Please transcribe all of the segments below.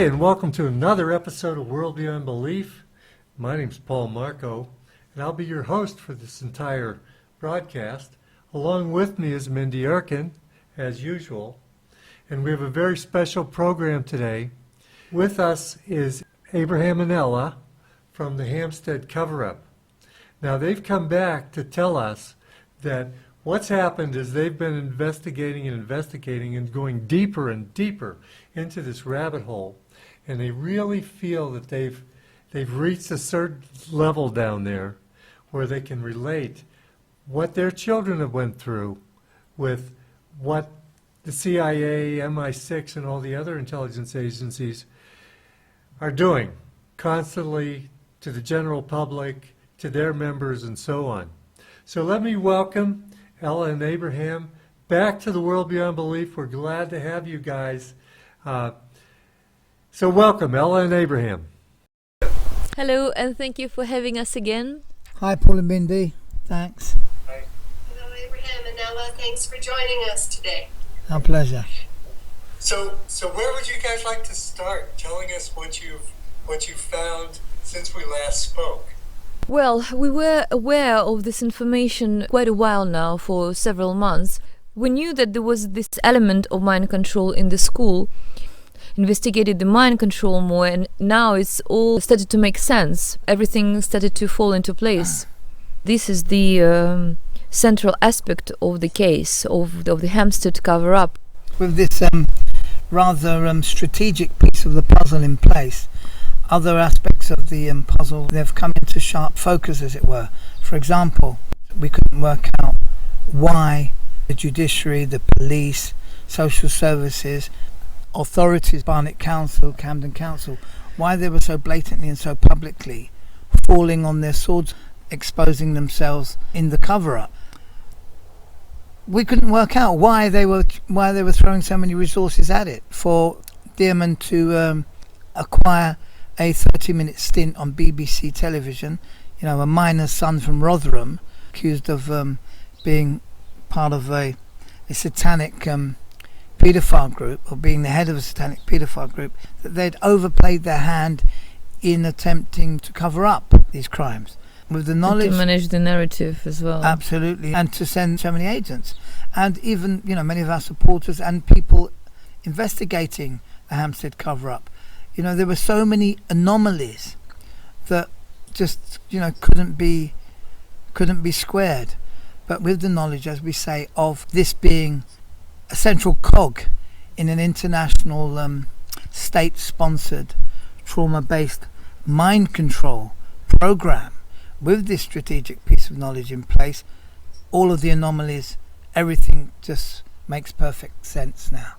Hey, and welcome to another episode of World Beyond Belief. My name's Paul Marco, and I'll be your host for this entire broadcast. Along with me is Mindy Erkin, as usual, and we have a very special program today. With us is Abraham and Ella from the Hampstead coverup. Now, they've come back to tell us that what's happened is they've been investigating and going deeper and deeper into this rabbit hole, and they really feel that they've reached a certain level down there where they can relate what their children have went through with what the CIA, MI6, and all the other intelligence agencies are doing constantly to the general public, to their members, and so on. So let me welcome Ella and Abraham back to the World Beyond Belief. We're glad to have you guys. So welcome, Ella and Abraham. Hello, and thank you for having us again. Hi, Paul and Mindy. Thanks. Hi. Hello, Abraham and Ella. Thanks for joining us today. Our pleasure. So where would you guys like to start? Telling us what you've found since we last spoke. Well, we were aware of this information quite a while now, for several months. We knew that there was this element of mind control in the school, investigated the mind control more, and now it's all started to make sense. Everything started to fall into place. This is the central aspect of the case, of the Hampstead cover-up. With this rather strategic piece of the puzzle in place, other aspects of the puzzle, they've come into sharp focus, as it were. For example, we couldn't work out why the judiciary, the police, social services, authorities, Barnet Council, Camden Council, why they were so blatantly and so publicly falling on their swords, exposing themselves in the cover-up. We couldn't work out why they were throwing so many resources at it. For Dearman to acquire a 30-minute stint on BBC television, a miner's son from Rotherham, accused of being part of a satanic paedophile group, or being the head of a satanic paedophile group, that they'd overplayed their hand in attempting to cover up these crimes. With the knowledge, to manage the narrative as well. Absolutely, and to send so many agents, and even many of our supporters and people investigating the Hampstead cover-up. There were so many anomalies that just couldn't be squared. But with the knowledge, as we say, of this being a central cog in an international state-sponsored trauma-based mind control program, with this strategic piece of knowledge in place, all of the anomalies, everything just makes perfect sense now.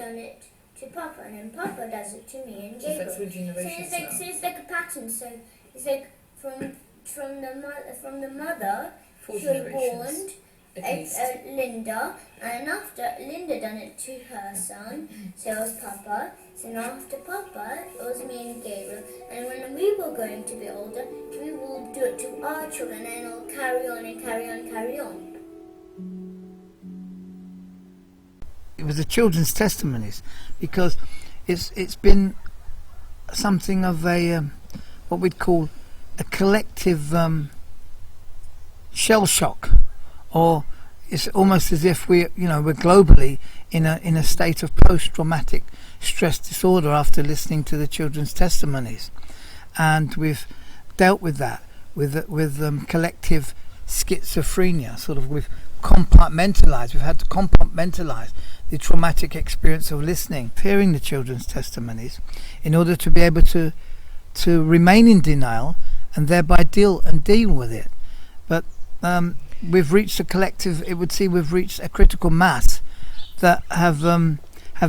done it to Papa, and then Papa does it to me and So it's like Gabriel. through generations now. So it's like a pattern. So it's like from the mother, 4 she was generations. born At least. Linda, and after Linda done it to her son, so it was Papa. So now after Papa, it was me and Gabriel. And when we were going to be older, we will do it to our children, and it'll carry on and carry on and carry on. It was the children's testimonies, because it's been something of a what we'd call a collective shell shock, or it's almost as if we're globally in a state of post-traumatic stress disorder after listening to the children's testimonies, and we've dealt with that with collective schizophrenia. Sort of we've had to compartmentalize the traumatic experience of listening, hearing the children's testimonies, in order to be able to remain in denial and thereby deal with it. But we've reached we've reached a critical mass that have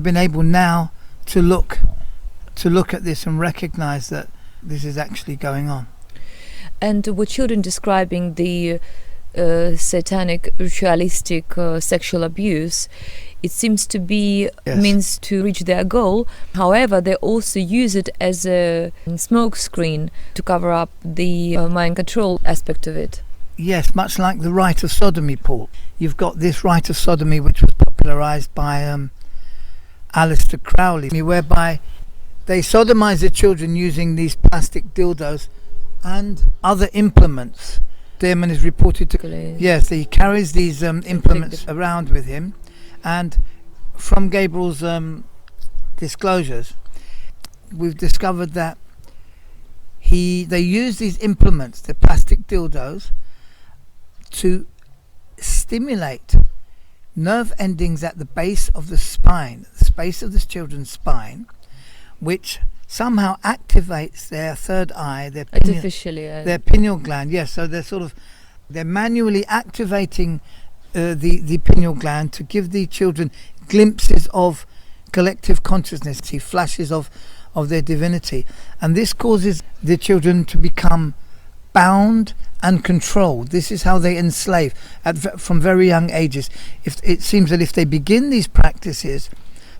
been able now to look at this and recognize that this is actually going on. And were children describing the satanic ritualistic sexual abuse? It seems to be means to reach their goal. However, they also use it as a smoke screen to cover up the mind control aspect of it. Yes, much like the rite of sodomy, Paul. You've got this rite of sodomy which was popularized by Aleister Crowley, whereby they sodomize the children using these plastic dildos and other implements. Dearman is reported to... Yes, he carries these implements around with him. And from Gabriel's disclosures, we've discovered that they use these implements, the plastic dildos, to stimulate nerve endings at the base of the spine, the space of this children's spine, which somehow activates their third eye, their pineal gland. Yes, so they're manually activating the pineal gland to give the children glimpses of collective consciousness, flashes of their divinity, and this causes the children to become bound and controlled. This is how they enslave from very young ages. If it seems that if they begin these practices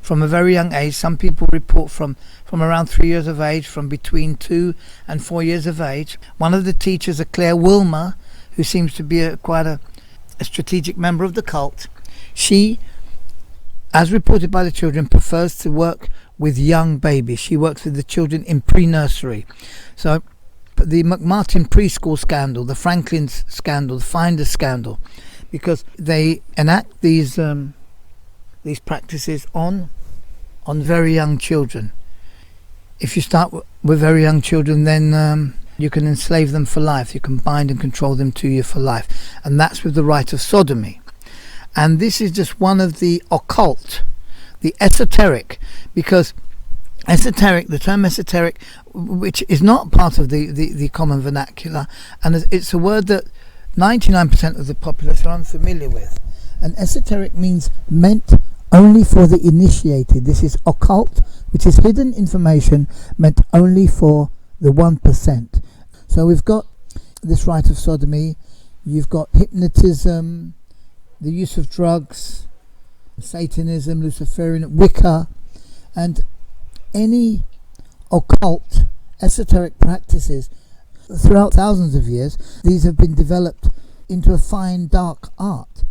from a very young age, some people report from around 3 years of age, from between 2 and 4 years of age. One of the teachers, Claire Wilmer, who seems to be quite a strategic member of the cult, she, as reported by the children, prefers to work with young babies. She works with the children in pre-nursery. So the McMartin preschool scandal, the Franklin's scandal, the Finders scandal, because they enact these practices on very young children. If you start with very young children, then you can enslave them for life. You can bind and control them to you for life. And that's with the rite of sodomy. And this is just one of the occult, the esoteric, because the term esoteric, which is not part of the common vernacular, and it's a word that 99% of the populace are unfamiliar with. And esoteric means meant only for the initiated. This is occult, which is hidden information meant only for the 1%. So we've got this rite of sodomy, you've got hypnotism, the use of drugs, Satanism, Luciferian, Wicca, and any occult, esoteric practices. Throughout thousands of years, these have been developed into a fine, dark art.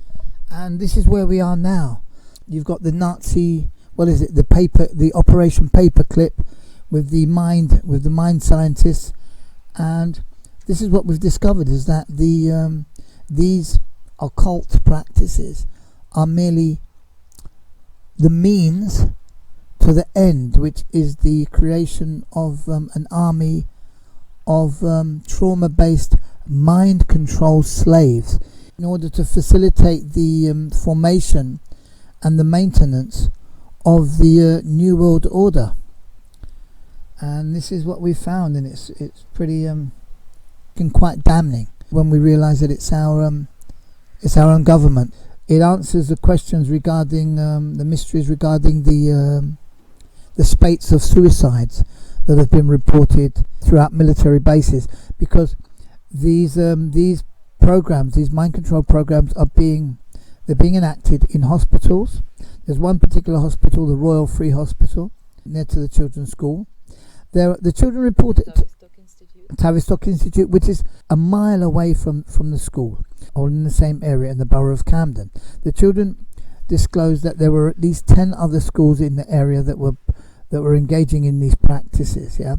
And this is where we are now. You've got the Nazi, the Operation Paperclip with the mind scientists, and this is what we've discovered, is that these occult practices are merely the means to the end, which is the creation of an army of trauma-based mind control slaves, in order to facilitate the formation and the maintenance of the New World Order. And this is what we found, and it's pretty quite damning when we realise that it's our own government. It answers the questions regarding the mysteries regarding the spates of suicides that have been reported throughout military bases, because these programs, these mind control programs, they're being enacted in hospitals. There's one particular hospital, the Royal Free Hospital, near to the children's school. The children reported Tavistock Institute, which is a mile away from the school, or in the same area in the borough of Camden. The children disclosed that there were at least 10 other schools in the area that were engaging in these practices. Yeah,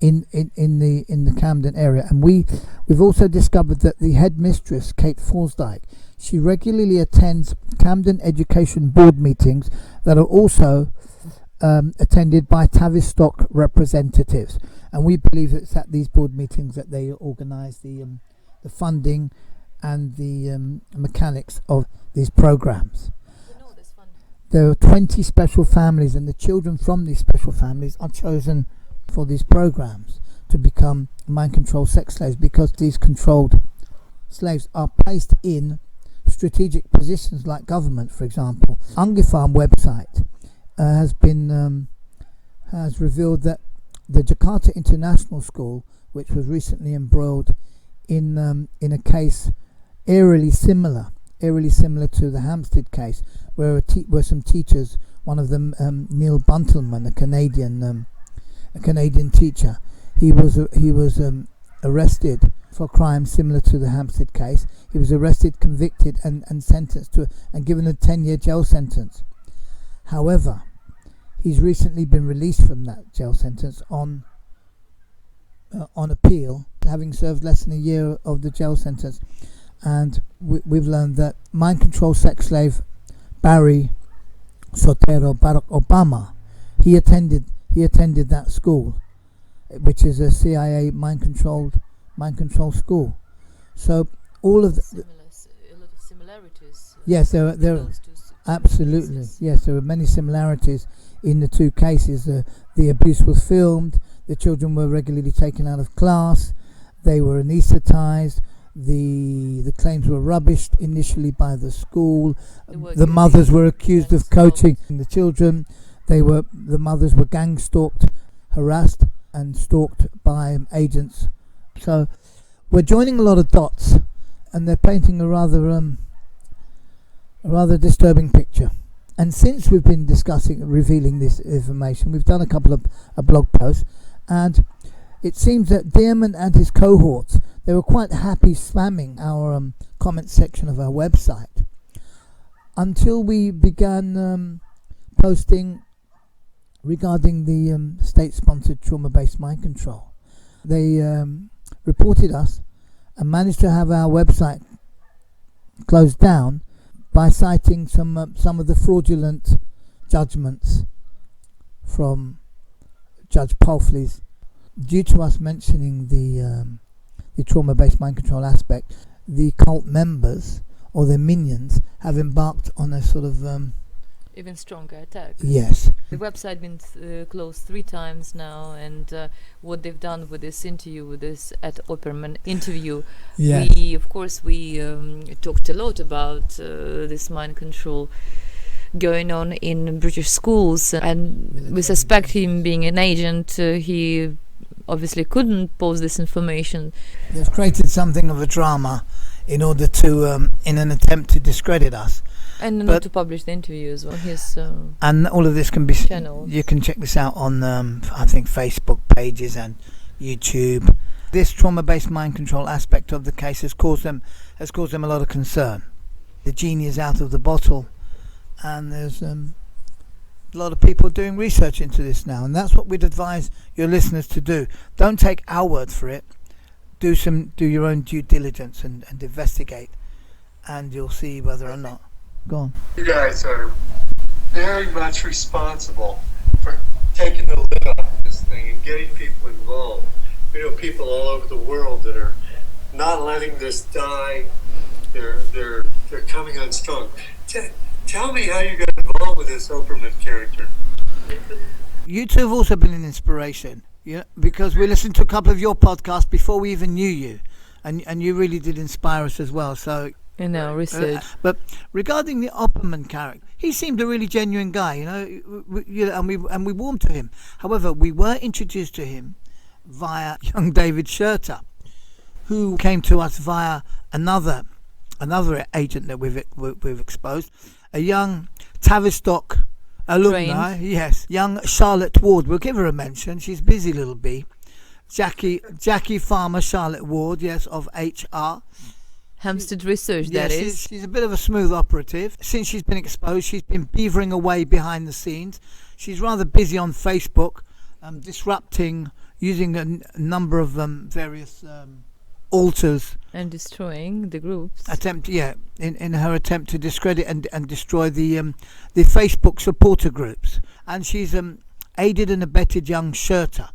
in the Camden area, and we've also discovered that the headmistress, Kate Forsdyke, she regularly attends Camden Education Board meetings that are also attended by Tavistock representatives, and we believe it's at these board meetings that they organise the funding and the mechanics of these programs. There are 20 special families, and the children from these special families are chosen for these programs to become mind control sex slaves, because these controlled slaves are placed in strategic positions like government, for example. Ungifarm website has revealed that the Jakarta International School, which was recently embroiled in a case eerily similar to the Hampstead case, where some teachers, one of them Neil Buntelman, a Canadian teacher, he was arrested for crimes similar to the Hampstead case. He was arrested, convicted, and sentenced and given a 10-year jail sentence. However, he's recently been released from that jail sentence on appeal, having served less than a year of the jail sentence. And we've learned that mind control sex slave Barry Sotero Barack Obama, he attended that school, which is a CIA mind control school. So all of a lot of similarities. Yes, there are absolutely. Yes, there are many similarities in the two cases. The abuse was filmed. The children were regularly taken out of class. They were anaesthetised. The claims were rubbished initially by the school. The mothers were accused of coaching the children. The mothers were gang stalked, harassed, and stalked by agents. So we're joining a lot of dots, and they're painting a rather disturbing picture. And since we've been revealing this information, we've done a couple of blog posts, and it seems that Dearman and his cohorts, they were quite happy spamming our comment section of our website until we began posting regarding the state-sponsored trauma-based mind control. They reported us and managed to have our website closed down by citing some of the fraudulent judgments from Judge Palfley's. Due to us mentioning the trauma-based mind control aspect, the cult members or their minions have embarked on a sort of even stronger attack. Yes. The website been closed 3 times now, and what they've done with this interview, with this Ed Opperman interview, yes. we talked a lot about this mind control going on in British schools, and we suspect him being an agent. He obviously couldn't post this information. They've created something of a drama in order to, in an attempt to discredit us. And not to publish the interview as well. His and all of this can be channels. You can check this out on I think Facebook pages and YouTube. This trauma-based mind control aspect of the case has caused them a lot of concern. The genie is out of the bottle, and there's a lot of people doing research into this now, and that's what we'd advise your listeners to do. Don't take our word for it. Do your own due diligence and investigate, and you'll see whether or not. Go on. You guys are very much responsible for taking the lid off of this thing and getting people involved. We know people all over the world that are not letting this die. They're coming on strong. Tell me how you got involved with this Opperman character. You two have also been an inspiration, because we listened to a couple of your podcasts before we even knew you, and you really did inspire us as well. So in our research. But regarding the Opperman character, he seemed a really genuine guy, and we warmed to him. However, we were introduced to him via young David Shurter, who came to us via another agent that we've exposed, a young Tavistock alumni, yes, young Charlotte Ward. We'll give her a mention. She's busy, little bee. Jackie Farmer, Charlotte Ward, yes, of HR. Hampstead Research, that is. She's a bit of a smooth operative. Since she's been exposed, she's been beavering away behind the scenes. She's rather busy on Facebook, disrupting, using a number of various alters. And destroying the groups. In her attempt to discredit and destroy the Facebook supporter groups. And she's aided and abetted young Shurter.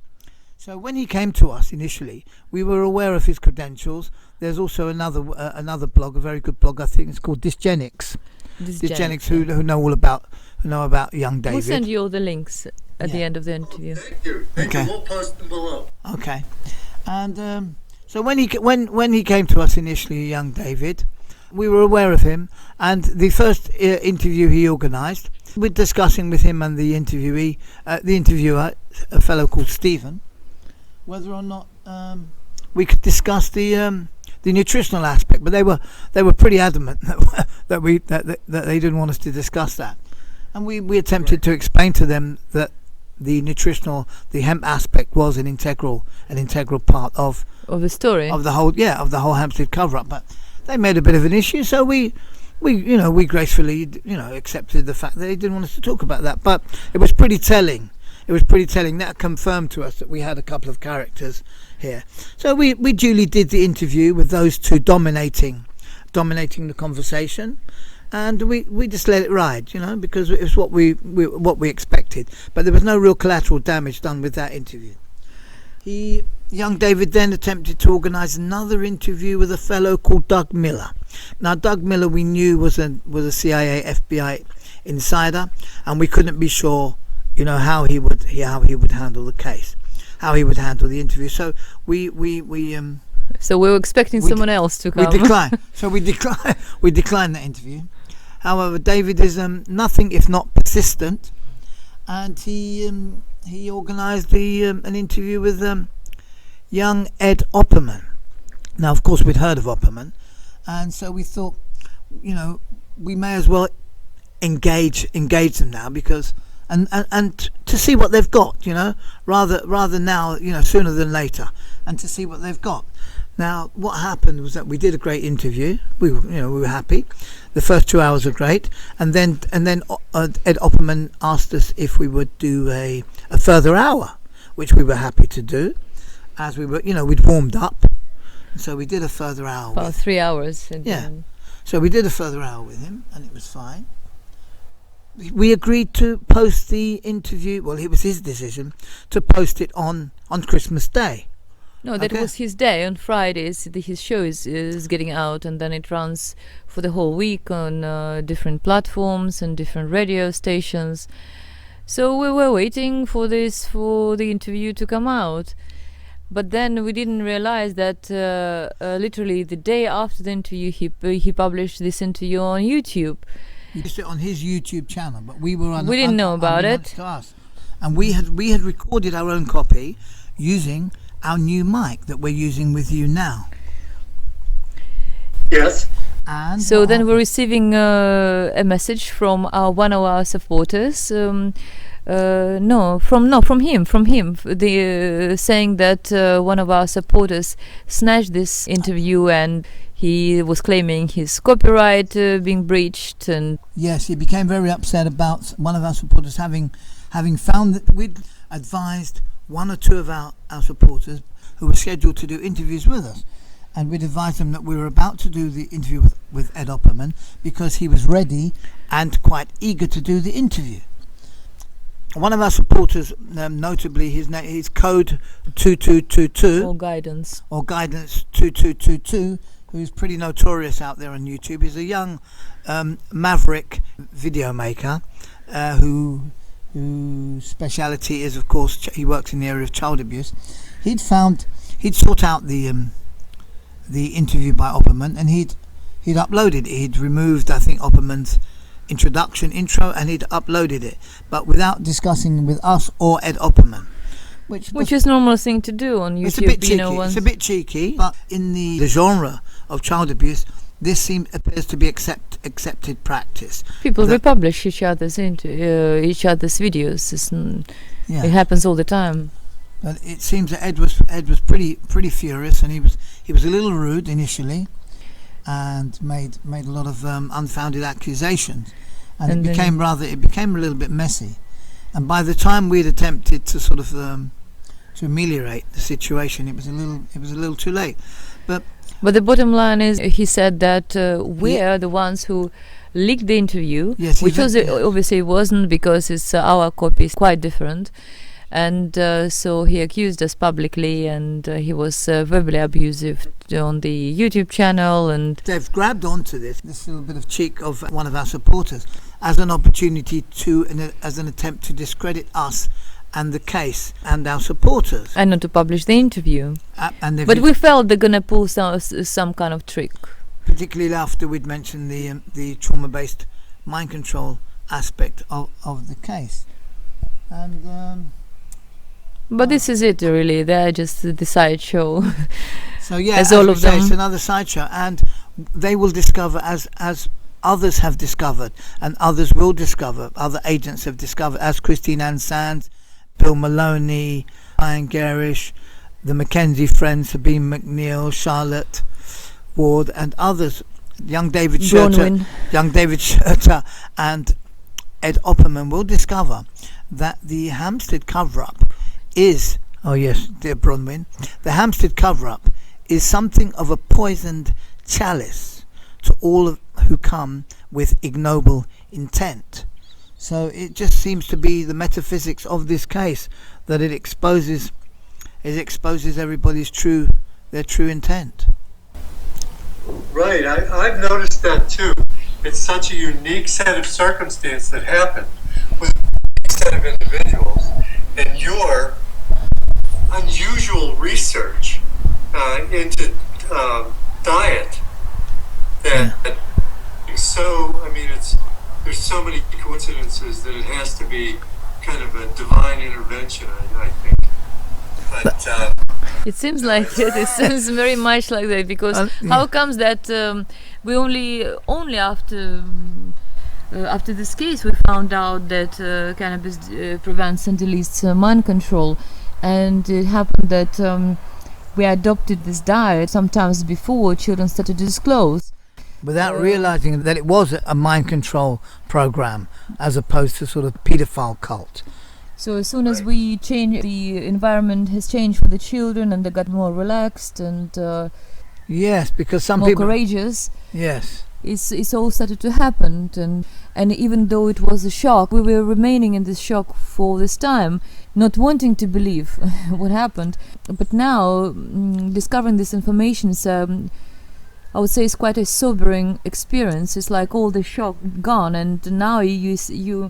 So when he came to us initially, we were aware of his credentials. There's also another blog, a very good blog, I think it's called Discenics. Discenics, who know all about young David. We'll send you all the links at the end of the interview. Thank you. We'll post them below. Okay. And so when he came to us initially, young David, we were aware of him, and the first interview he organised, we're discussing with him and the interviewer, a fellow called Stephen, whether or not we could discuss the nutritional aspect, but they were pretty adamant that they didn't want us to discuss that, and we attempted to explain to them that the hemp aspect was an integral part of the story of the whole Hampstead cover-up, but they made a bit of an issue, so we gracefully accepted the fact that they didn't want us to talk about that. But it was pretty telling. That confirmed to us that we had a couple of characters here. So we duly did the interview with those two dominating the conversation, and we just let it ride, because it was what we expected. But there was no real collateral damage done with that interview. Young David then attempted to organise another interview with a fellow called Doug Miller. Now, Doug Miller we knew was a CIA, FBI insider, and we couldn't be sure, how he would handle the case, how he would handle the interview. So we were expecting someone else to come. We declined. So we declined that interview. However, David is nothing if not persistent, and he organised an interview with young Ed Opperman. Now, of course, we'd heard of Opperman, and so we thought, we may as well engage them now, because and to see what they've got, rather now, sooner than later, and to see what they've got. Now, what happened was that we did a great interview. We were happy. The first 2 hours were great, and then Ed Opperman asked us if we would do a further hour, which we were happy to do, as we were, we'd warmed up, so we did a further hour. About 3 hours. So we did a further hour with him, and it was fine. We agreed to post the interview. Well, it was his decision to post it on Christmas Day. No, that was his day. On Fridays, his show is getting out, and then it runs for the whole week on different platforms and different radio stations. So we were waiting for the interview to come out. But then we didn't realize that literally the day after the interview, he published this interview on YouTube. He used it on his YouTube channel, but we didn't know about it. To us. And we had recorded our own copy using our new mic that we're using with you now. Yes. And so then we're receiving a message from one of our supporters. From him, saying that one of our supporters snatched this interview, and he was claiming his copyright being breached. And yes, he became very upset about one of our supporters having found that we'd advised one or two of our supporters who were scheduled to do interviews with us, and we'd advised them that we were about to do the interview with Ed Opperman because he was ready and quite eager to do the interview. One of our supporters, notably his code 2222 or guidance 2222, who's pretty notorious out there on YouTube. He's a young maverick video maker whose speciality is, of course, he works in the area of child abuse. He'd sought out the interview by Opperman, and he'd He'd uploaded it. He'd removed, I think, Opperman's intro, and he'd uploaded it, but without discussing with us or Ed Opperman. Which is normal thing to do on YouTube. It's a bit cheeky. Once It's a bit cheeky, but in the genre of child abuse, this appears to be accepted practice. people republish each other's videos. It happens all the time. But it seems that Ed was pretty furious, and he was a little rude initially, and made a lot of unfounded accusations, and it became a little bit messy. And by the time we'd attempted to sort of to ameliorate the situation, it was a little too late. But the bottom line is, he said that we're the ones who leaked the interview, which obviously wasn't, because our copy is quite different. And so he accused us publicly, and he was verbally abusive on the YouTube channel. And they've grabbed onto this little bit of cheek of one of our supporters as an opportunity as an attempt to discredit us and the case and our supporters, and not to publish the interview. But we felt they're gonna pull some kind of trick, particularly after we'd mentioned the trauma-based mind control aspect of the case. And but this is it, really. They're just the sideshow. So yeah, as all of them, it's another sideshow, and they will discover as others have discovered, and others will discover. Other agents have discovered, as Christine Ann Sands, Bill Maloney, Ian Garish, the Mackenzie friends, Sabine McNeil, Charlotte Ward, and others. Young David Schurter, and Ed Opperman will discover that the Hampstead cover-up is, dear Bronwyn, the Hampstead cover-up is something of a poisoned chalice to all who come with ignoble intent. So it just seems to be the metaphysics of this case that it exposes everybody's true intent. Right, I've noticed that too. It's such a unique set of circumstances that happened with a unique set of individuals, and your unusual research into diet that is so, there's so many coincidences that it has to be kind of a divine intervention, I think. But it seems like it. It seems very much like that, because how comes that we only after this case we found out that cannabis prevents and deletes mind control, and it happened that we adopted this diet sometimes before children started to disclose, without realizing that it was a mind control program as opposed to sort of paedophile cult. So as soon as we change, the environment has changed for the children, and they got more relaxed and yes, because some more people courageous. Yes, it's all started to happen, and even though it was a shock, we were remaining in this shock for this time, not wanting to believe what happened. But now, discovering this information is, I would say, it's quite a sobering experience. It's like all the shock gone, and now you see,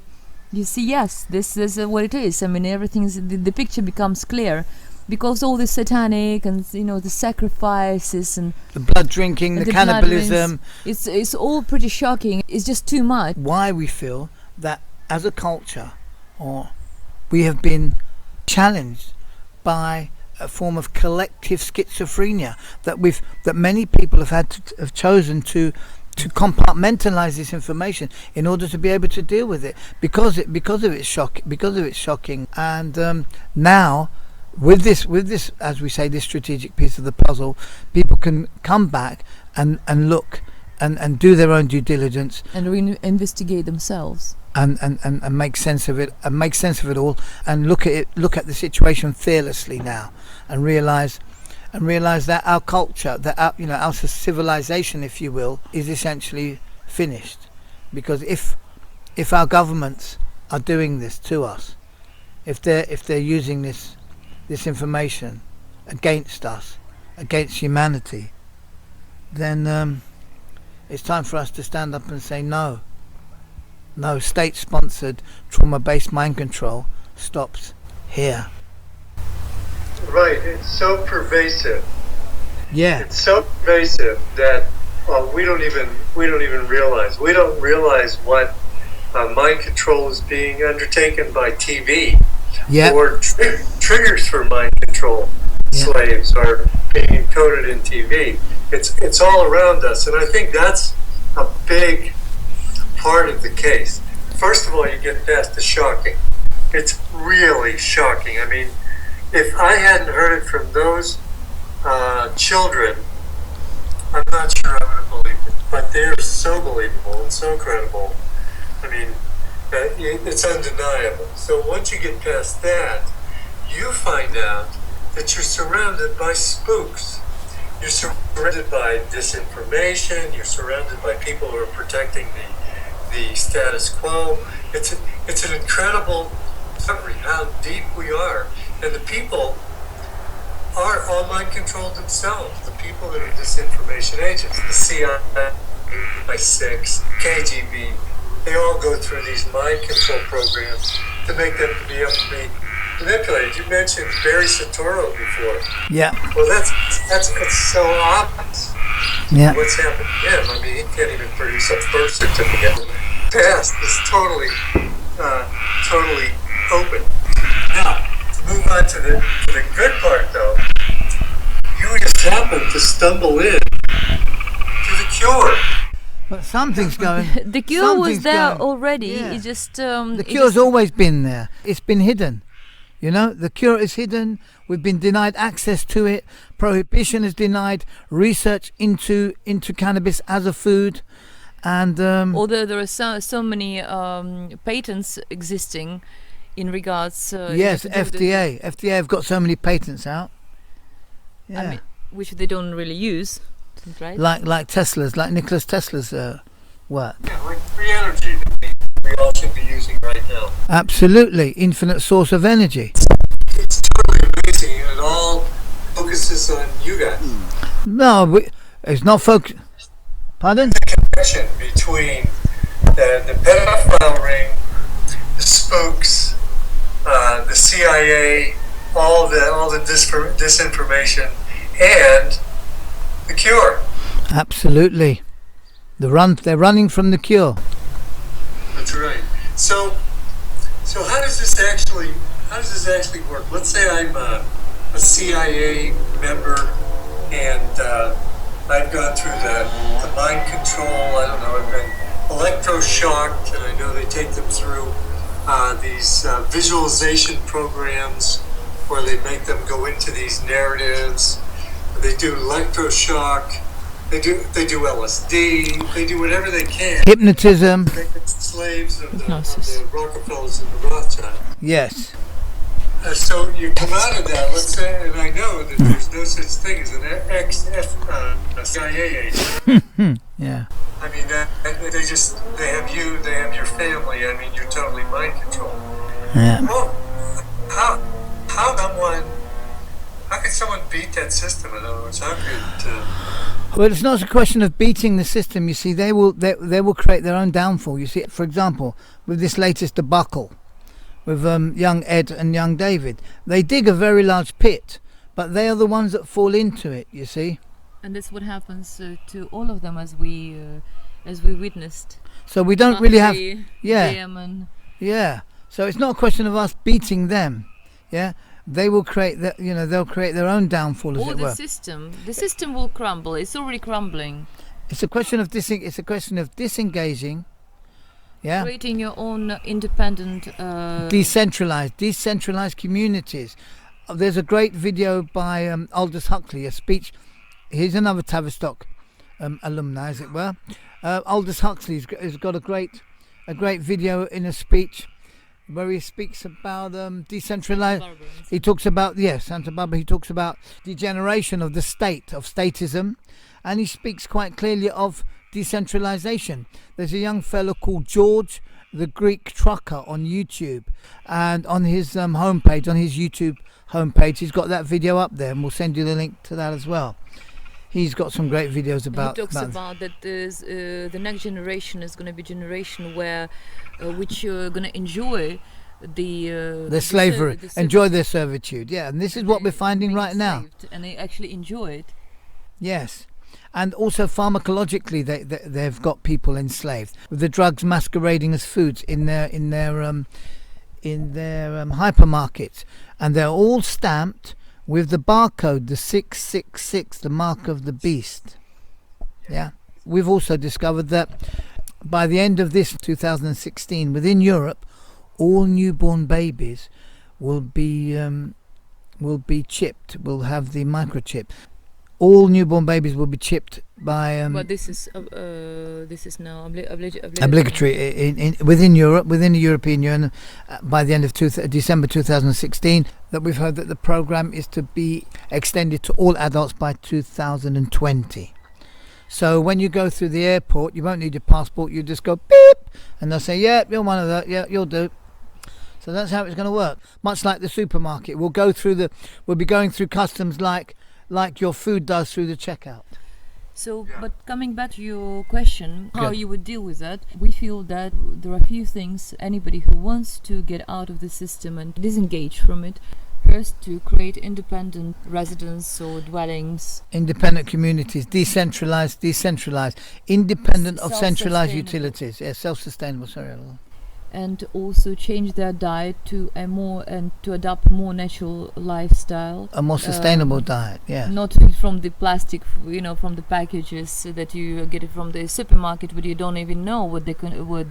yes, this is what it is. The picture becomes clear, because all the satanic and the sacrifices and the blood drinking, the cannibalism, it's all pretty shocking. It's just too much. Why we feel that as a culture, we have been challenged by a form of collective schizophrenia that many people have chosen to compartmentalize this information in order to be able to deal with it because of its shocking. And now with this, as we say, this strategic piece of the puzzle, people can come back and look and do their own due diligence and investigate themselves and make sense of it all, and look at the situation fearlessly now, and realize that our culture, that our civilization, if you will, is essentially finished. Because if our governments are doing this to us, if they're using this information against us, against humanity, then it's time for us to stand up and say no. No, state-sponsored trauma-based mind control stops here. right, it's so pervasive. Yeah. It's so pervasive that well, we don't even realize. We don't realize what mind control is being undertaken by TV, Yeah. or triggers for mind control slaves are being encoded in TV. It's all around us, and I think that's a big part of the case. First of all, you get past the shocking. It's really shocking. I mean, if I hadn't heard it from those children, I'm not sure I would have believed it. But they're so believable and so credible. I mean, it's undeniable. So once you get past that, you find out that you're surrounded by spooks. You're surrounded by disinformation. You're surrounded by people who are protecting the status quo. It's an incredible discovery how deep we are. And the people are all mind controlled themselves. The people that are disinformation agents, the CIA, MI6, KGB, they all go through these mind control programs to make them be able to be manipulated. You mentioned Barry Soetoro before. Yeah. Well, that's so obvious. Yeah. What's happened to him? I mean, he can't even produce a birth certificate. Past is totally open. Now, to move on to the good part, though, you just happened to stumble in to the cure. But something's going. The cure was something's there going- already. Yeah. It just The cure's always been there. It's been hidden. You know, the cure is hidden. We've been denied access to it. Prohibition is denied. Research into cannabis as a food, and although there are so many patents existing in regards. yes, to do with FDA have got so many patents out. Yeah, I mean, which they don't really use, right? like Tesla's, like Nicholas Tesla's work. Yeah, like free energy that we all should be using right now. Absolutely, infinite source of energy. It's totally amazing, and it all focuses on you guys. No, it's not focused. Pardon? The connection between the pedophile ring, the spooks, the CIA, all the disinformation, and the cure. Absolutely. They're running from the cure. That's right. So how does this actually work? Let's say I'm a CIA member, and I've gone through the mind control. I don't know. I've been electroshocked, and I know they take them through these visualization programs where they make them go into these narratives. They do electroshock. They do LSD. They do whatever they can. Hypnotism. Make them slaves of the Hypnosis. Rockefellers and the Rothschilds. Yes. So you come out of that, let's say, and I know that there's no such thing as a CIA agent. Yeah. I mean, they have you, they have your family. I mean, you're totally mind controlled. Yeah. Well, how could someone beat that system? In other words, how could Well, it's not a question of beating the system. You see, they will create their own downfall. You see, for example, with this latest debacle, with young Ed and young David, they dig a very large pit, but they are the ones that fall into it. You see. And that's what happens to all of them, as we witnessed. So we don't really have. Buffy, Yeah. Graham and Yeah. So it's not a question of us beating them. Yeah. They will create that. You know, they'll create their own downfall, as or it the were. system. The system will crumble. It's already crumbling. It's a question of disengaging. Yeah. Creating your own independent. Decentralized communities. There's a great video by Aldous Huxley, a speech. He's another Tavistock alumni, as it were. Aldous Huxley has got a great video in a speech where he speaks about decentralized. He talks about Santa Barbara. He talks about degeneration of the state, of statism, and he speaks quite clearly of decentralization. There's a young fellow called George, the Greek trucker, on YouTube, and on his homepage, on his YouTube homepage, he's got that video up there, and we'll send you the link to that as well. He's got some great videos about. He talks about that there's the next generation is going to be a generation where which you're going to enjoy the slavery, enjoy their servitude. Yeah, and this is what we're finding right now. And they actually enjoy it. Yes. And also pharmacologically, they've got people enslaved with the drugs masquerading as foods in their hypermarkets, and they're all stamped with the barcode, the 666, the mark of the beast. Yeah, we've also discovered that by the end of this 2016, within Europe, all newborn babies will be chipped. Will have the microchip. All newborn babies will be chipped by. But this is now obligatory within Europe, within the European Union, by the end of December 2016. That we've heard that the program is to be extended to all adults by 2020. So when you go through the airport, you won't need your passport. You just go beep, and they'll say, "Yeah, you're one of those. Yeah, you'll do." So that's how it's going to work. Much like the supermarket, we'll be going through customs like your food does through the checkout. So, but coming back to your question, how you would deal with that, we feel that there are a few things anybody who wants to get out of the system and disengage from it, first to create independent residence or dwellings. Independent communities, decentralized, independent of centralized utilities. Yeah, self-sustainable, and also change their diet to to adopt more natural lifestyle, a more sustainable diet. Yeah, not from the plastic, from the packages that you get it from the supermarket, but you don't even know what they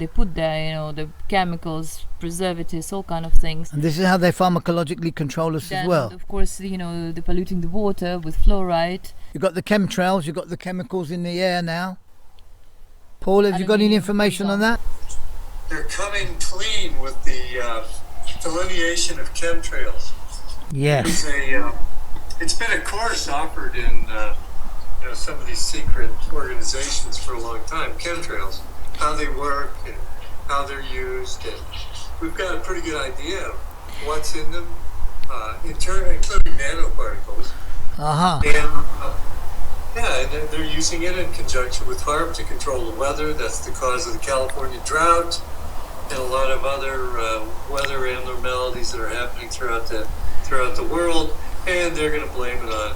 put there. The chemicals, preservatives, all kind of things. And this is how they pharmacologically control us as well. Of course, they're polluting the water with fluoride. You've got the chemtrails, you've got the chemicals in the air now. Paul, have you got any information on that? They're coming clean with the delineation of chemtrails. Yes. It's been a course offered in some of these secret organizations for a long time. Chemtrails, how they work and how they're used, and we've got a pretty good idea of what's in them, including nanoparticles. And they're using it in conjunction with HARP to control the weather. That's the cause of the California drought and a lot of other weather abnormalities that are happening throughout the world. And they're going to blame it on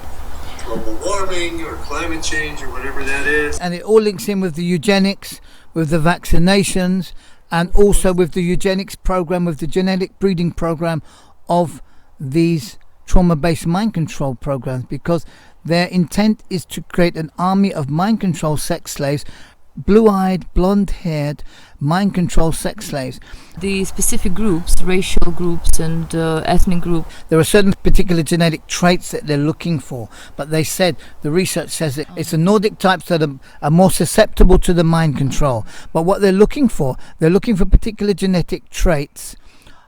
global warming or climate change or whatever that is. And it all links in with the eugenics, with the vaccinations, and also with the eugenics program, with the genetic breeding program of these trauma-based mind control programs, because their intent is to create an army of mind control sex slaves, blue-eyed, blonde-haired mind control sex slaves. The specific groups, racial groups and ethnic groups. There are certain particular genetic traits that they're looking for, but they said, the research says that it's the Nordic types that are more susceptible to the mind control. But what they're looking for particular genetic traits,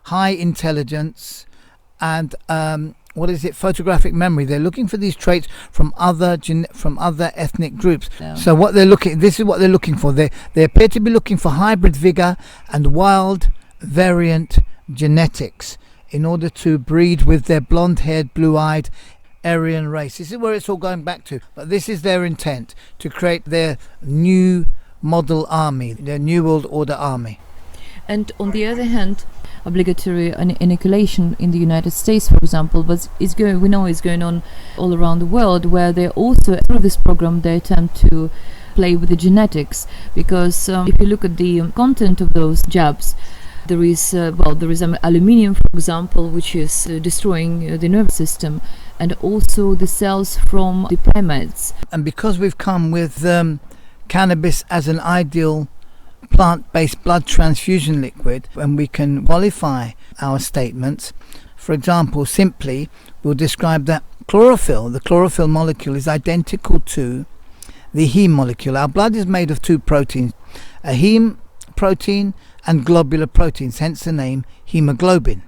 high intelligence, and photographic memory. They're looking for these traits from other ethnic groups. Yeah. So this is what they're looking for. They appear to be looking for hybrid vigor and wild variant genetics in order to breed with their blonde-haired, blue-eyed Aryan race. This is where it's all going back to. But this is their intent, to create their new model army, their new world order army. And on the other hand, obligatory inoculation in the United States, for example, but we know it's going on all around the world, where they also, through this program, they attempt to play with the genetics, because if you look at the content of those jabs, there is aluminium, for example, which is destroying the nervous system, and also the cells from the primates. And because we've come with cannabis as an ideal plant-based blood transfusion liquid, and we can qualify our statements. For example, simply we'll describe that the chlorophyll molecule is identical to the heme molecule. Our blood is made of two proteins, a heme protein and globular proteins, hence the name hemoglobin.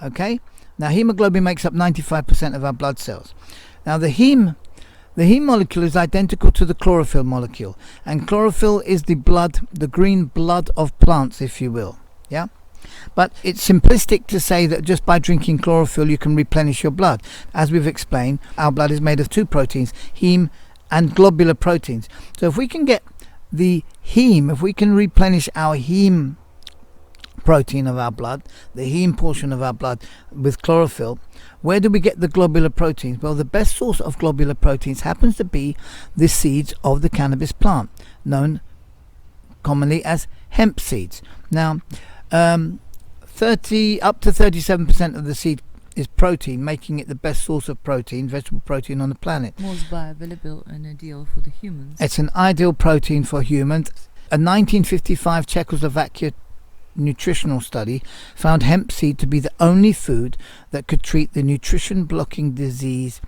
Okay? Now hemoglobin makes up 95% of our blood cells. Now the heme molecule is identical to the chlorophyll molecule, and chlorophyll is the green blood of plants, if you will. Yeah? But it's simplistic to say that just by drinking chlorophyll you can replenish your blood. As we've explained, our blood is made of two proteins, heme and globular proteins. So if we can get the heme, if we can replenish our heme protein of our blood, the heme portion of our blood, with chlorophyll, Where do we get the globular proteins? Well, the best source of globular proteins happens to be the seeds of the cannabis plant, known commonly as hemp seeds. Now, 30 up to 37% of the seed is protein, making it the best source of protein, vegetable protein on the planet. Most bioavailable and ideal for the humans. It's an ideal protein for humans. A 1955 Czechoslovakia nutritional study found hemp seed to be the only food that could treat the nutrition blocking disease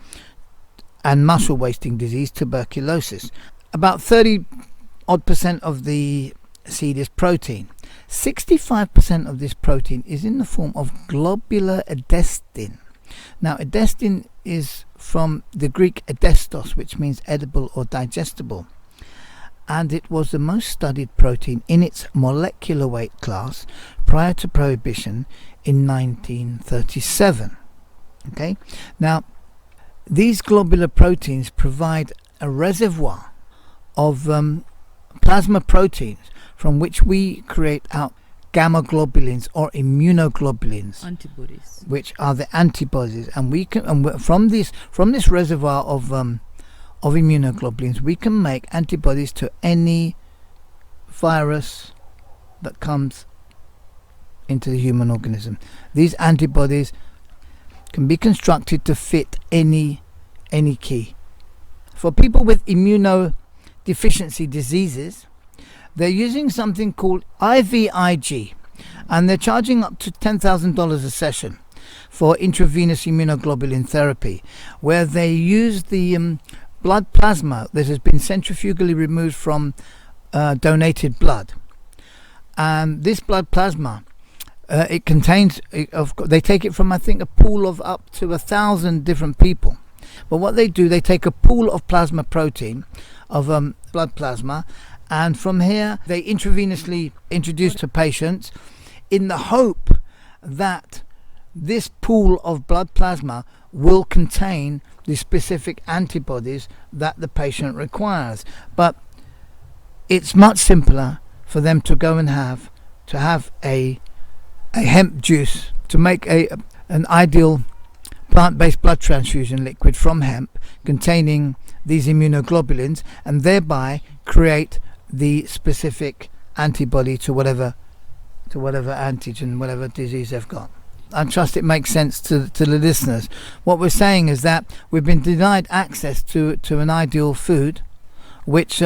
and muscle wasting disease, tuberculosis. About 30 odd percent of the seed is protein. 65% of this protein is in the form of globular edestin. Now, edestin is from the Greek edestos, which means edible or digestible, and it was the most studied protein in its molecular weight class prior to prohibition in 1937. Okay, now these globular proteins provide a reservoir of plasma proteins from which we create out gamma globulins or immunoglobulins, Antibodies. which are the antibodies, and we can, from this reservoir of immunoglobulins, we can make antibodies to any virus that comes into the human organism. These antibodies can be constructed to fit any key. For people with immunodeficiency diseases, they're using something called IVIG, and they're charging up to $10,000 a session for intravenous immunoglobulin therapy, where they use the blood plasma that has been centrifugally removed from donated blood. And this blood plasma, it contains, they take it from, I think, a pool of up to 1,000 different people. But what they do, they take a pool of plasma protein, of blood plasma, and from here they intravenously introduce to patients in the hope that this pool of blood plasma will contain the specific antibodies that the patient requires. But it's much simpler for them to go and have a hemp juice, to make an ideal plant-based blood transfusion liquid from hemp containing these immunoglobulins, and thereby create the specific antibody to whatever antigen, whatever disease they've got. I trust it makes sense to the listeners. What we're saying is that we've been denied access to an ideal food which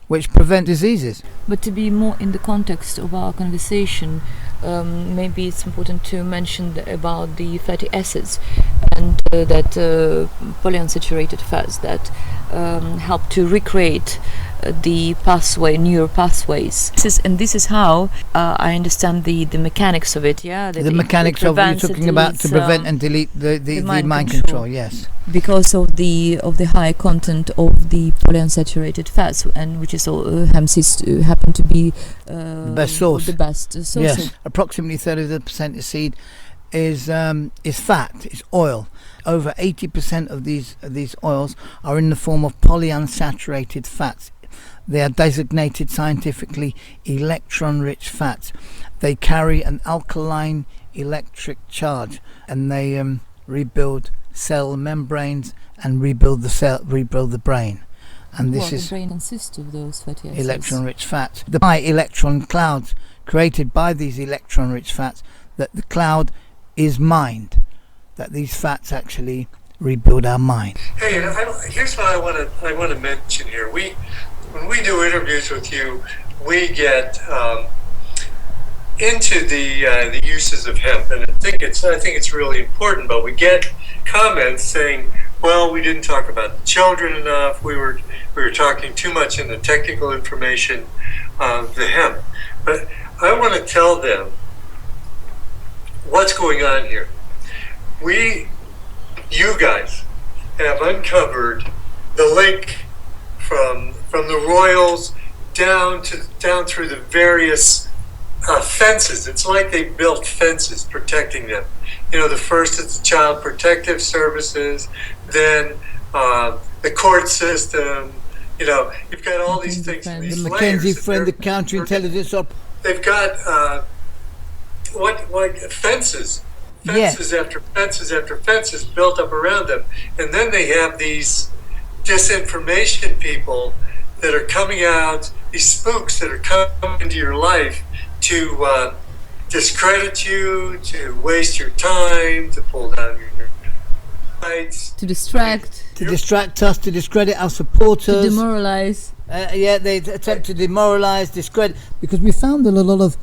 prevent diseases. But to be more in the context of our conversation, maybe it's important to mention about the fatty acids and that polyunsaturated fats that help to recreate the neural pathways. This is how I understand the mechanics of it. Yeah, the mechanics of what you're talking about, to prevent and delete the mind control. Yes, because of the high content of the polyunsaturated fats, and which is all hemp seeds happen to be the best source. Yes, approximately 30% of seed is fat, is oil. Over 80% of these oils are in the form of polyunsaturated fats. They are designated scientifically electron-rich fats. They carry an alkaline electric charge, and they rebuild cell membranes and rebuild the brain. And this is the brain consists of those fatty acids. Electron-rich fats. The electron clouds created by these electron-rich fats, that the cloud is mind, that these fats actually rebuild our mind. Hey, here's what I want to mention here. When we do interviews with you, we get into the uses of hemp, and I think it's really important. But we get comments saying, "Well, we didn't talk about the children enough. We were talking too much in the technical information of the hemp." But I want to tell them what's going on here. You guys have uncovered the link from the royals down through the various fences. It's like they built fences protecting them. You know, the first is the Child Protective Services, then the court system. You know, you've got all these things. These the Mackenzie layers friend, the counterintelligence. They've got what fences fences after fences after fences built up around them. And then they have these disinformation people that are coming out, these spooks that are coming into your life to discredit you, to waste your time, to pull down your lights, To distract, To distract us, to discredit our supporters. to demoralize. They attempt to demoralise, discredit, because we found that a lot of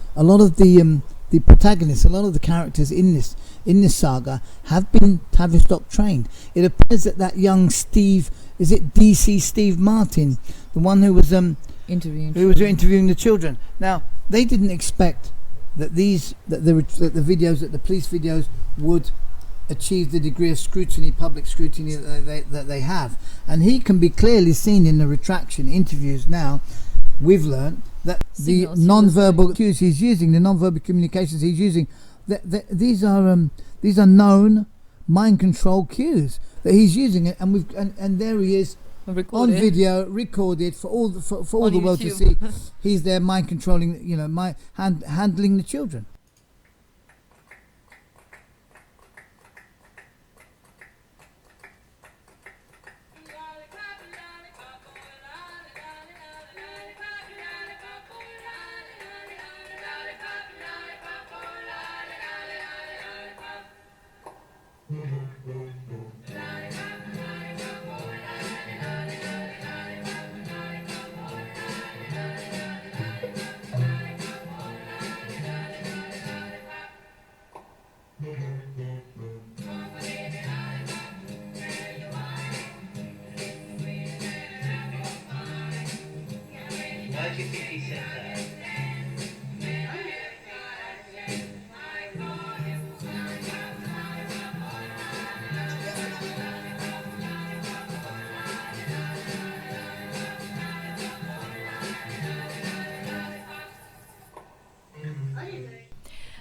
the protagonists, a lot of the characters in this saga have been Tavistock trained. It appears that young Steve, is it DC Steve Martin, the one who was interviewing the children. Now they didn't expect that the police videos would achieve the degree of scrutiny, public scrutiny that they have, and he can be clearly seen in the retraction interviews. Now we've learned that the non-verbal cues he's using, the non-verbal communications he's using, these are known mind control cues that he's using, and there he is on video, recorded for all the world to see. He's there mind controlling, handling the children. Why do you think he said that?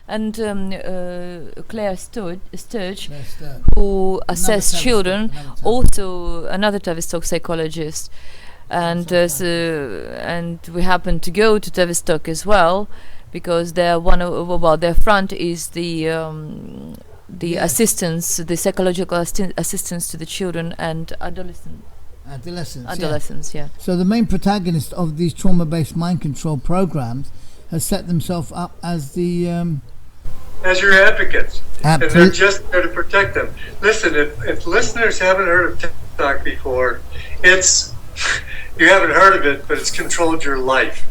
And Claire Sturge, who assessed children, also another Tavistock psychologist, and we happened to go to Tavistock as well, because their front is the assistance, the psychological assistance to the children and adolescents. Yeah. So the main protagonist of these trauma-based mind control programs has set themselves up as as your advocates, and they're Absolutely. just there to protect them. Listen, if listeners haven't heard of TikTok before, you haven't heard of it, but it's controlled your life.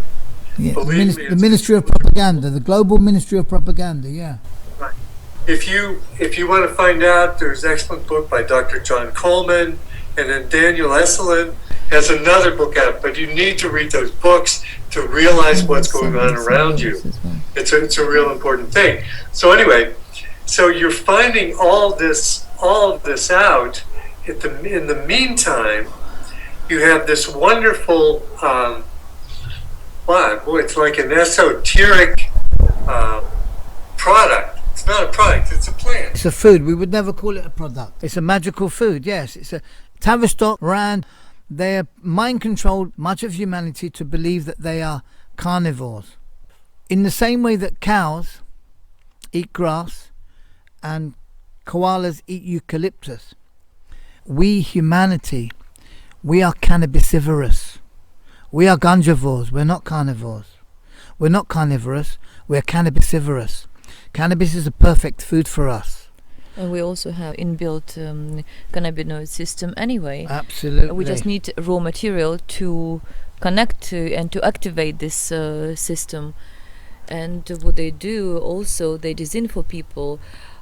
Believe me, the Ministry of Propaganda, the Global Ministry of Propaganda. Yeah. Right. If you want to find out, there's an excellent book by Dr. John Coleman, and then Daniel Esselin has another book out. But you need to read those books to realize what's going on around you. It's a real important thing. So anyway, so you're finding all of this out. In the meantime, you have this wonderful, it's like an esoteric product. It's not a product, it's a plant. It's a food. We would never call it a product. It's a magical food, yes. It's a Tavistock ran. They mind controlled much of humanity to believe that they are carnivores. In the same way that cows eat grass and koalas eat eucalyptus, we humanity, we are cannabisivorous. We are gangivores. We're not carnivores. We're not carnivorous. We're cannabisivorous. Cannabis is a perfect food for us. And we also have inbuilt cannabinoid system anyway. Absolutely. We just need raw material to connect to and to activate this system. And what they do also, they disinfo people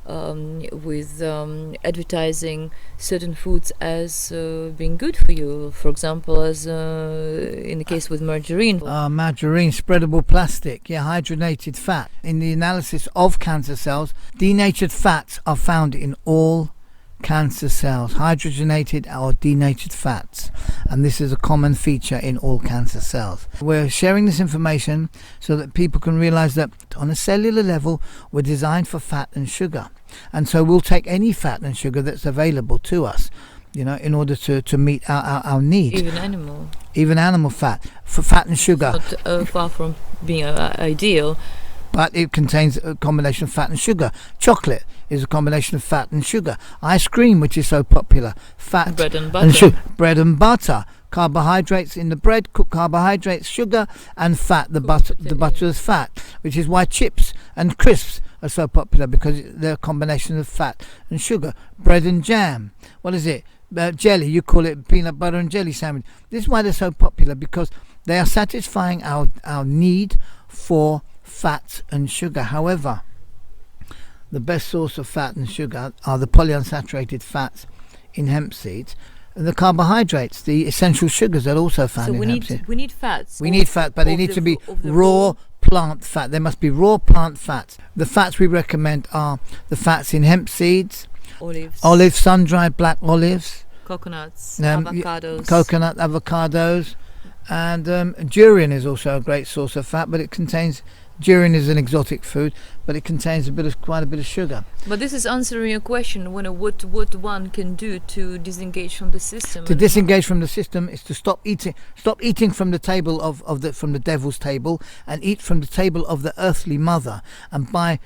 with advertising certain foods as being good for you. For example, as in the case with margarine. Margarine, spreadable plastic, hydrogenated fat. In the analysis of cancer cells, denatured fats are found in all cancer cells, hydrogenated or denatured fats, and this is a common feature in all cancer cells. We're sharing this information so that people can realize that on a cellular level we're designed for fat and sugar, and so we'll take any fat and sugar that's available to us, in order to meet our needs. Even animal Fat, for fat and sugar. Not far from being ideal. but it contains a combination of fat and sugar. Chocolate is a combination of fat and sugar. Ice cream, which is so popular, fat Bread and butter. sugar. Bread and butter. Carbohydrates in the bread, cooked carbohydrates, sugar and fat. The butter is fat, which is why chips and crisps are so popular, because they're a combination of fat and sugar. Bread and jam. What is it? Jelly. You call it peanut butter and jelly sandwich. This is why they're so popular, because they are satisfying our need for fat and sugar. However, the best source of fat and sugar are the polyunsaturated fats in hemp seeds, and the carbohydrates, the essential sugars that are also found So in hemp seeds. we need fats. We need fat, but they need to be raw plant fat. There must be raw plant fats. The fats we recommend are the fats in hemp seeds, olives, sun-dried black olives, coconuts, avocados, and durian is also a great source of fat, but it contains durian is an exotic food, but it contains quite a bit of sugar. But this is answering your question, what one can do to disengage from the system. To disengage from the system is to stop eating from the table from the devil's table, and eat from the table of the earthly mother. And by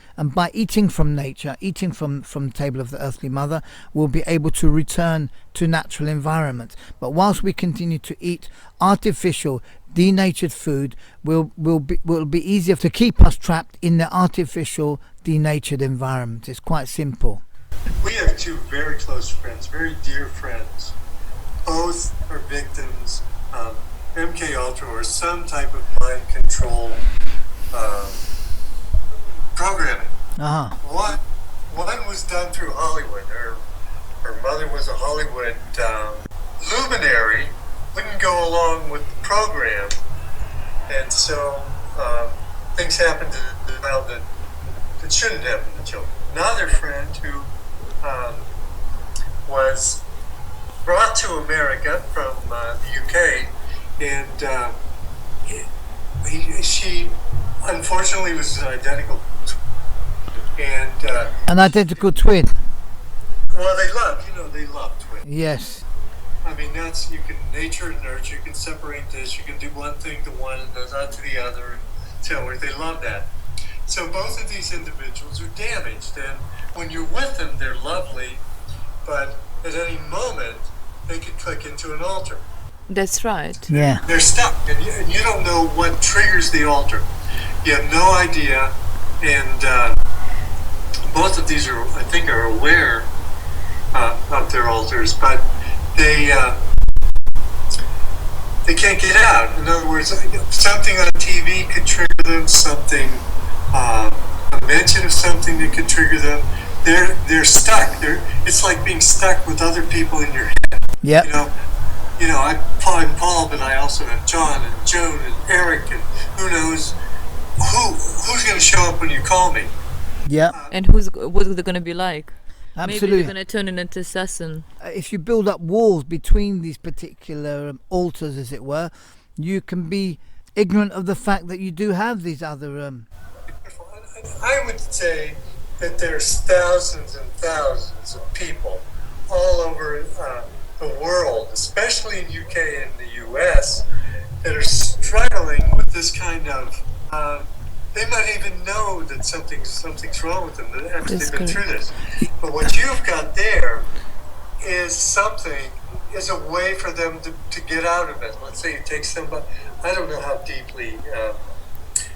eating from nature, eating from the table of the earthly mother, we'll be able to return to natural environment. But whilst we continue to eat artificial, denatured food, will be easier to keep us trapped in the artificial, denatured environment. It's quite simple. We have two very close friends, very dear friends. Both are victims of MK Ultra or some type of mind control programming. One was done through Hollywood. Her mother was a Hollywood luminary, wouldn't go along with the program, and so things happened to the child that shouldn't happen to children. Another friend who was brought to America from the UK, and she unfortunately was an identical twin. And an identical twin. Well, they love twins. Yes. I mean, you can nature and nurture, you can separate this, you can do one thing to one and not to the other, and so they love that. So both of these individuals are damaged, and when you're with them, they're lovely, but at any moment, they could click into an altar. That's right. Yeah. They're stuck, and you don't know what triggers the altar. You have no idea, and both of these are aware of their altars, but they can't get out. In other words, something on TV could trigger them, a mention of something that could trigger them. They're stuck. It's like being stuck with other people in your head. Yeah. I'm Paul, but I also have John and Joan and Eric, and who knows who's going to show up when you call me. Yeah. And what's it going to be like? Absolutely. Maybe they're going to turn into an assassin. If you build up walls between these particular altars, as it were, you can be ignorant of the fact that you do have these other... I would say that there's thousands and thousands of people all over the world, especially in UK and the US, that are struggling with this kind of... they might even know that something's wrong with them after they've been through this. But what you've got there is a way for them to get out of it. Let's say you take somebody, I don't know how deeply, I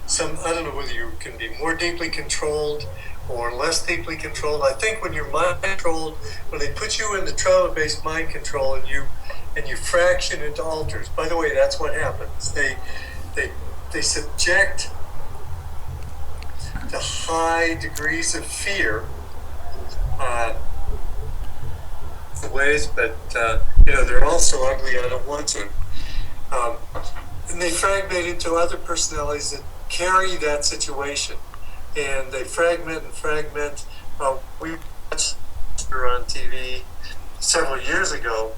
don't know whether you can be more deeply controlled or less deeply controlled. I think when you're mind controlled, when they put you in the trauma-based mind control and you fraction into alters, by the way, that's what happens. They subject to high degrees of fear ways, but they're also ugly. I don't want to. And they fragment into other personalities that carry that situation, and they fragment and fragment. We watched her on TV several years ago,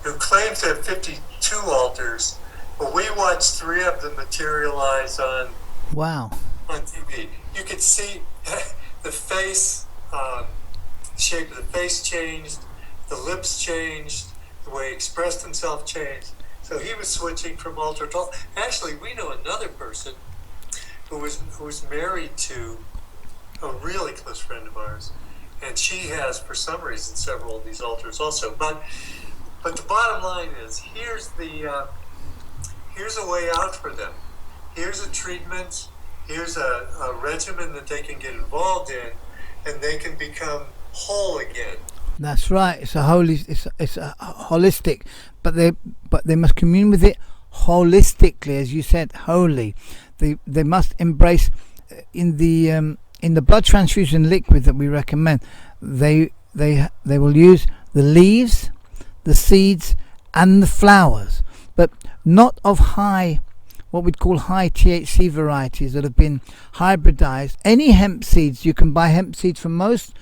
who claimed to have 52 altars, but we watched 3 of them materialize on TV. You could see the face, shape of the face changed, the lips changed, the way he expressed himself changed. So he was switching from altar to altar. Actually, we know another person who's married to a really close friend of ours, and she has, for some reason, several of these altars also. But the bottom line is, here's a way out for them. Here's a treatment. Here's a regimen that they can get involved in, and they can become whole again. That's right. It's a holistic, but they must commune with it holistically, as you said, wholly. They must embrace in the blood transfusion liquid that we recommend. They will use the leaves, the seeds, and the flowers, but not of what we'd call high THC varieties that have been hybridized. Any hemp seeds, you can buy hemp seeds from most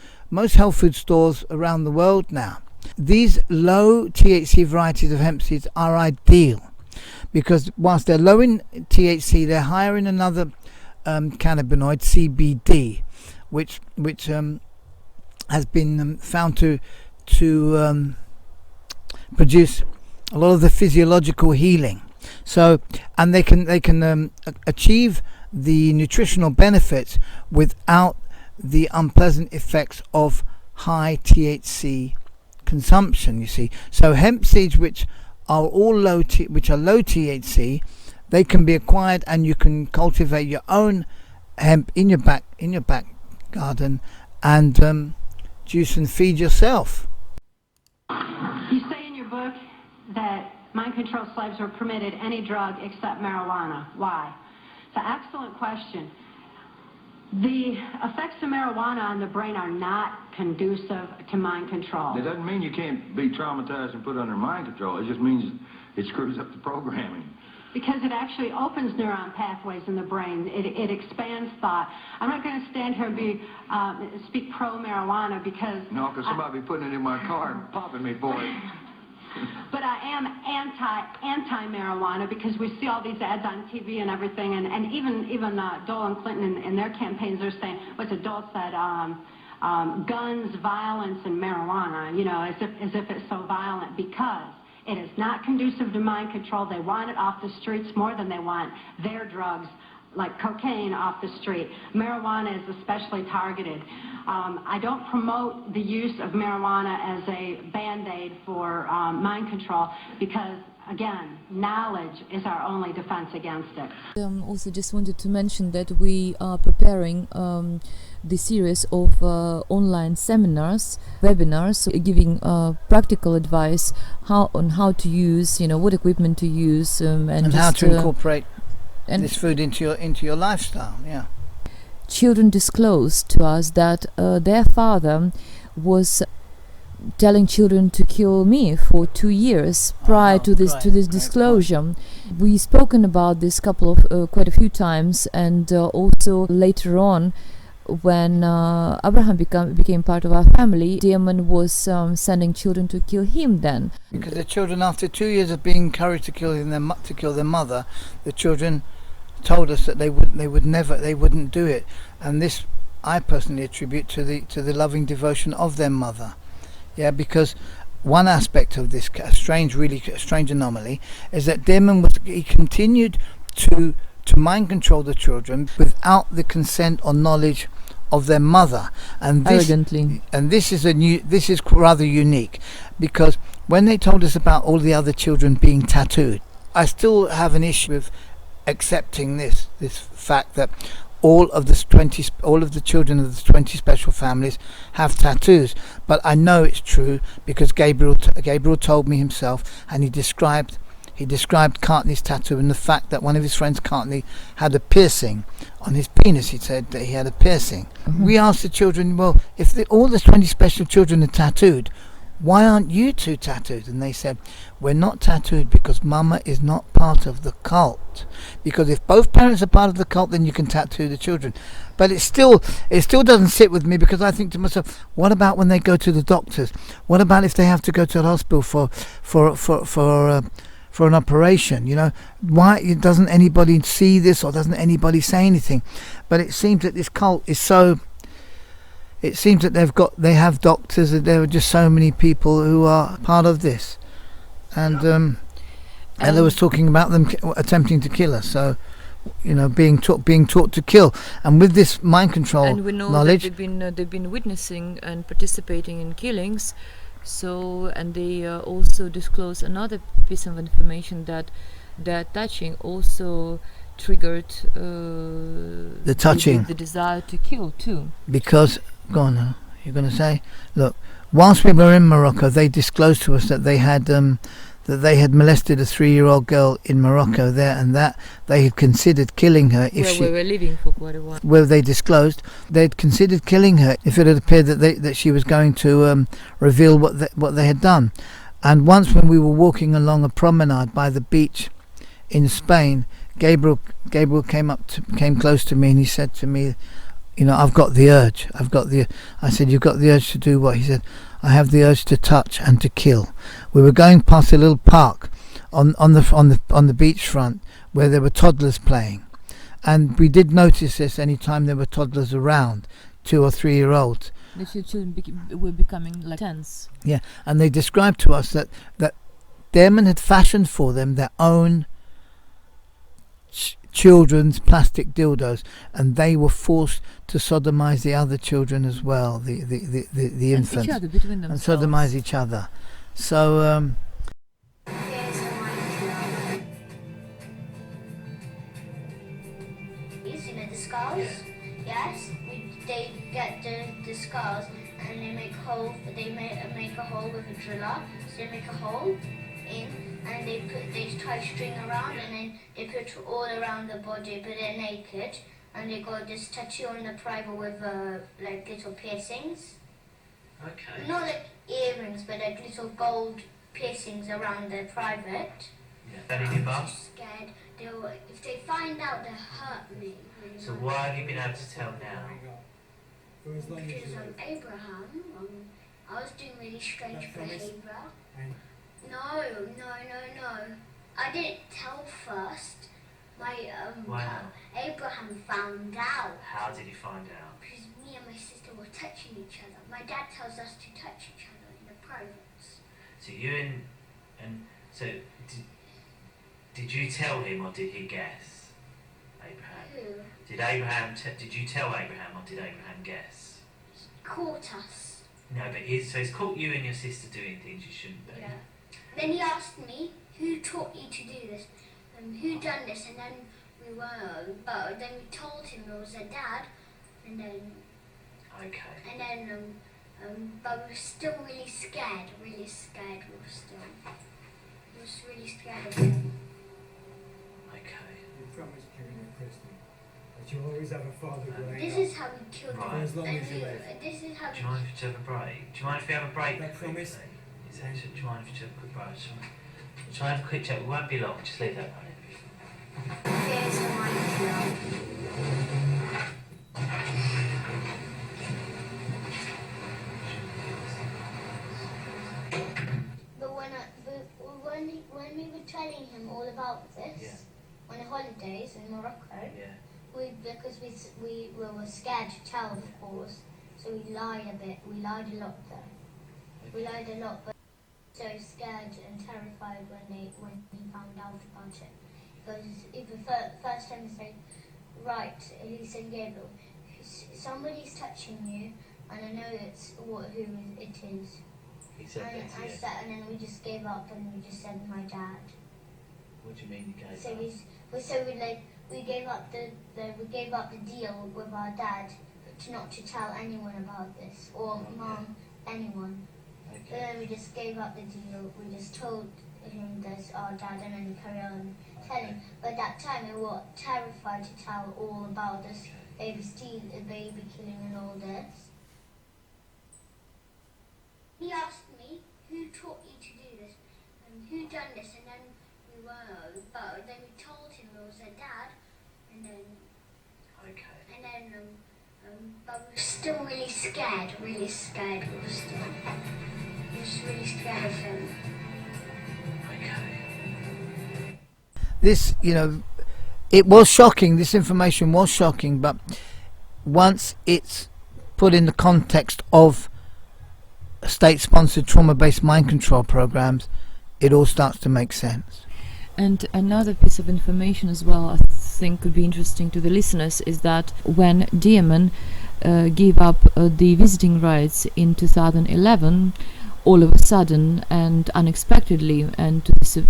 health food stores around the world now. These low THC varieties of hemp seeds are ideal because whilst they're low in THC, they're higher in another cannabinoid, CBD, which has been found to produce a lot of the physiological healing. So, and they can achieve the nutritional benefits without the unpleasant effects of high THC consumption. You see, so hemp seeds, which are low THC, they can be acquired, and you can cultivate your own hemp in your back garden and juice and feed yourself. You say in your book that mind control slaves were permitted any drug except marijuana. Why? It's an excellent question. The effects of marijuana on the brain are not conducive to mind control. It doesn't mean you can't be traumatized and put under mind control. It just means it screws up the programming. Because it actually opens neuron pathways in the brain. It expands thought. I'm not going to stand here and speak pro-marijuana because... No, because somebody be putting it in my car and popping me for it. But I am anti-marijuana because we see all these ads on TV and everything, and even Dole and Clinton in their campaigns are saying, what's it Dole said, guns, violence, and marijuana, as if it's so violent, because it is not conducive to mind control. They want it off the streets more than they want their drugs, like cocaine, off the street. Marijuana is especially targeted. I don't promote the use of marijuana as a Band-Aid for mind control because, again, knowledge is our only defense against it. Also just wanted to mention that we are preparing the series of online seminars, webinars, giving practical advice on how to use, what equipment to use, and how to incorporate this food into your lifestyle. Yeah. Children disclosed to us that their father was telling children to kill me for 2 years prior to this disclosure. We've spoken about this quite a few times, and also later on, when Abraham became part of our family, Diamond was sending children to kill him then. Because the children, after 2 years of being encouraged to kill their mother, the children told us that they wouldn't do it, and this I personally attribute to the loving devotion of their mother. Yeah, because one aspect of this strange anomaly is that Damon he continued to mind control the children without the consent or knowledge of their mother, and this, arrogantly. And this is rather unique, because when they told us about all the other children being tattooed, I still have an issue with accepting this fact that all of the children of the 20 special families have tattoos. But I know it's true because Gabriel told me himself, and he described Courtney's tattoo and the fact that one of his friends, Courtney, had a piercing on his penis. He said that he had a piercing. Mm-hmm. We asked the children, well, if all the 20 special children are tattooed, why aren't you two tattooed? And they said, we're not tattooed because Mama is not part of the cult. Because if both parents are part of the cult, then you can tattoo the children. But it still doesn't sit with me, because I think to myself, what about when they go to the doctors? What about if they have to go to the hospital for an operation? Why doesn't anybody see this, or doesn't anybody say anything? But it seems that this cult is so. It seems that they have doctors, and there are just so many people who are part of this, and Ella was talking about them attempting to kill us. So, being taught to kill. And with this mind control And we know knowledge, that they've been witnessing and participating in killings. So, and they also disclose another piece of information that touching also triggered the touching, the desire to kill too. because go on now, you're going to say, look, whilst we were in Morocco, they disclosed to us that they had molested a 3-year-old girl in Morocco there, and that they had considered killing her if we were living for quite a while. Well, they disclosed they'd considered killing her if it had appeared that she was going to reveal what they had done. And once, when we were walking along a promenade by the beach in Spain, Gabriel came close to me, and he said to me, I've got the urge. I said, you've got the urge to do what? He said, I have the urge to touch and to kill. We were going past a little park on the beachfront where there were toddlers playing, and we did notice this any time there were toddlers around, 2 or 3 year olds. The children were becoming like tense. Yeah, and they described to us that Dearman had fashioned for them their own children's plastic dildos, and they were forced to sodomize the other children as well, the infants, each other, between and themselves. sodomize each other. So Here's a microphone. The skulls? Yes, they get the skulls and they make holes. They make a hole with a driller. So they make a hole in, and they tie string around, and then they put it all around the body, but they're naked, and they got this tattoo on the private with like little piercings. Okay. Not like earrings, but like little gold piercings around the private. Yeah. That in your bum? I'm scared. If they find out, they'll hurt me. Really So much. why have you been able to tell now? Because I'm Abraham. I was doing really strange behaviour. No. I didn't tell first. My Why not? Abraham found out. How did he find out? Because me and my sister were touching each other. My dad tells us to touch each other in the privates. So you and so did you tell him or did he guess? Abraham. Who? Did you tell Abraham or did Abraham guess? Caught us. No, but he's caught you and your sister doing things you shouldn't be. Yeah. Then he asked me, who taught you to do this? Who done this? And then but then we told him it was a dad, and then Okay. But we were still really scared. We were really scared of him. Okay. You promised during your christening that you'll always have a father growing This up. is how we killed Right. him. For as long And as you live. This is how Do you mind if you have a break? Do you mind if we have a break? That promise? Do you mind if you have a quick break? Try and have a quick chat. It won't be long. Just leave that running. Here's a microphone. But when we were telling him all about this Yeah. on the holidays in Morocco, Yeah. because we were scared to tell, of course, so we lied a bit. We lied a lot though. We lied a lot, but so scared and terrified when he found out about it. Because even first time he said, right, he said, Gabriel, somebody's touching you, and I know who it is. He said And that to I you. said, and then we just gave up, and we just said my dad. What do you mean you gave So up? we gave up the deal with our dad not to tell anyone about this, or mom, anyone. But Okay. then we just gave up the deal. We just told him that's our dad, and then we carry on telling. But that time we were terrified to tell all about this baby killing and all this. He asked me, who taught you to do this? Who done this? And then but then we told him it was a dad, and then Okay. but we were still really scared. We were just really scared of him. Okay. this, it was shocking. This information was shocking, but once it's put in the context of state-sponsored trauma-based mind control programs, it all starts to make sense. And another piece of information as well, I think could be interesting to the listeners, is that when Diamond gave up the visiting rights in 2011, all of a sudden and unexpectedly, and to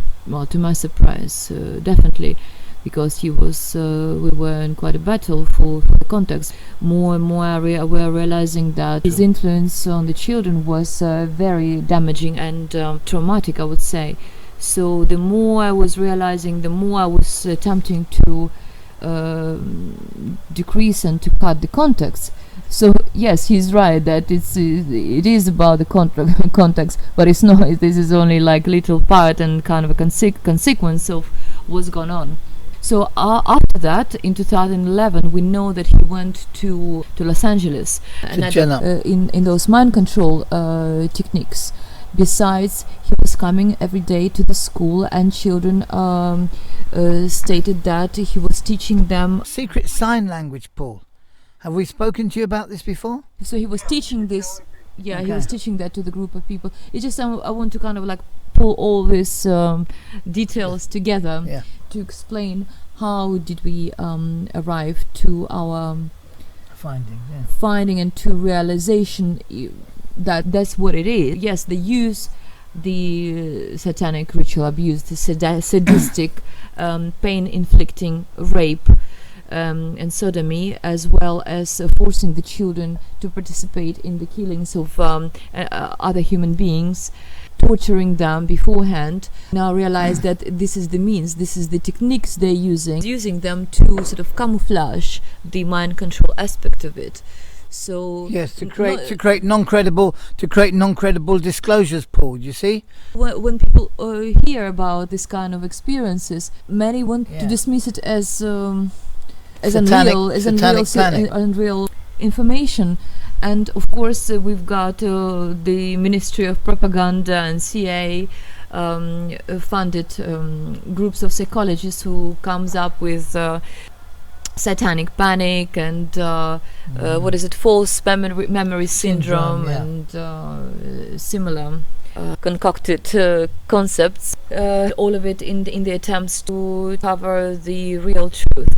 my surprise, definitely, because he was, we were in quite a battle for the context. More and more we were realizing that his influence on the children was very damaging and traumatic, I would say. So the more I was realizing, the more I was attempting to decrease and to cut the context. So yes, he's right that it is about the context, but it's not. This is only like little part and kind of a consequence of what's gone on. So after that, in 2011, we know that he went to Los Angeles and in those mind control techniques. Besides, he was coming every day to the school, and children stated that he was teaching them secret sign language, Paul. Have we spoken to you about this before? So he was teaching this. Yeah, Okay. he was teaching that to the group of people. It's just I want to kind of like pull all these details together to explain how did we arrive to our finding and to realization that that's what it is. Yes, they use the satanic ritual abuse, the sadistic pain-inflicting rape and sodomy, as well as forcing the children to participate in the killings of other human beings, torturing them beforehand. Now realize that this is the means, this is the techniques they're using them to sort of camouflage the mind control aspect of it. So yes, to create non-credible disclosures, Paul. You see, when people hear about this kind of experiences, many want to dismiss it as unreal information. And of course, we've got the Ministry of Propaganda and CIA funded groups of psychologists who comes up with satanic panic and what is it, false memory syndrome and similar concocted concepts, all of it in the attempts to cover the real truth.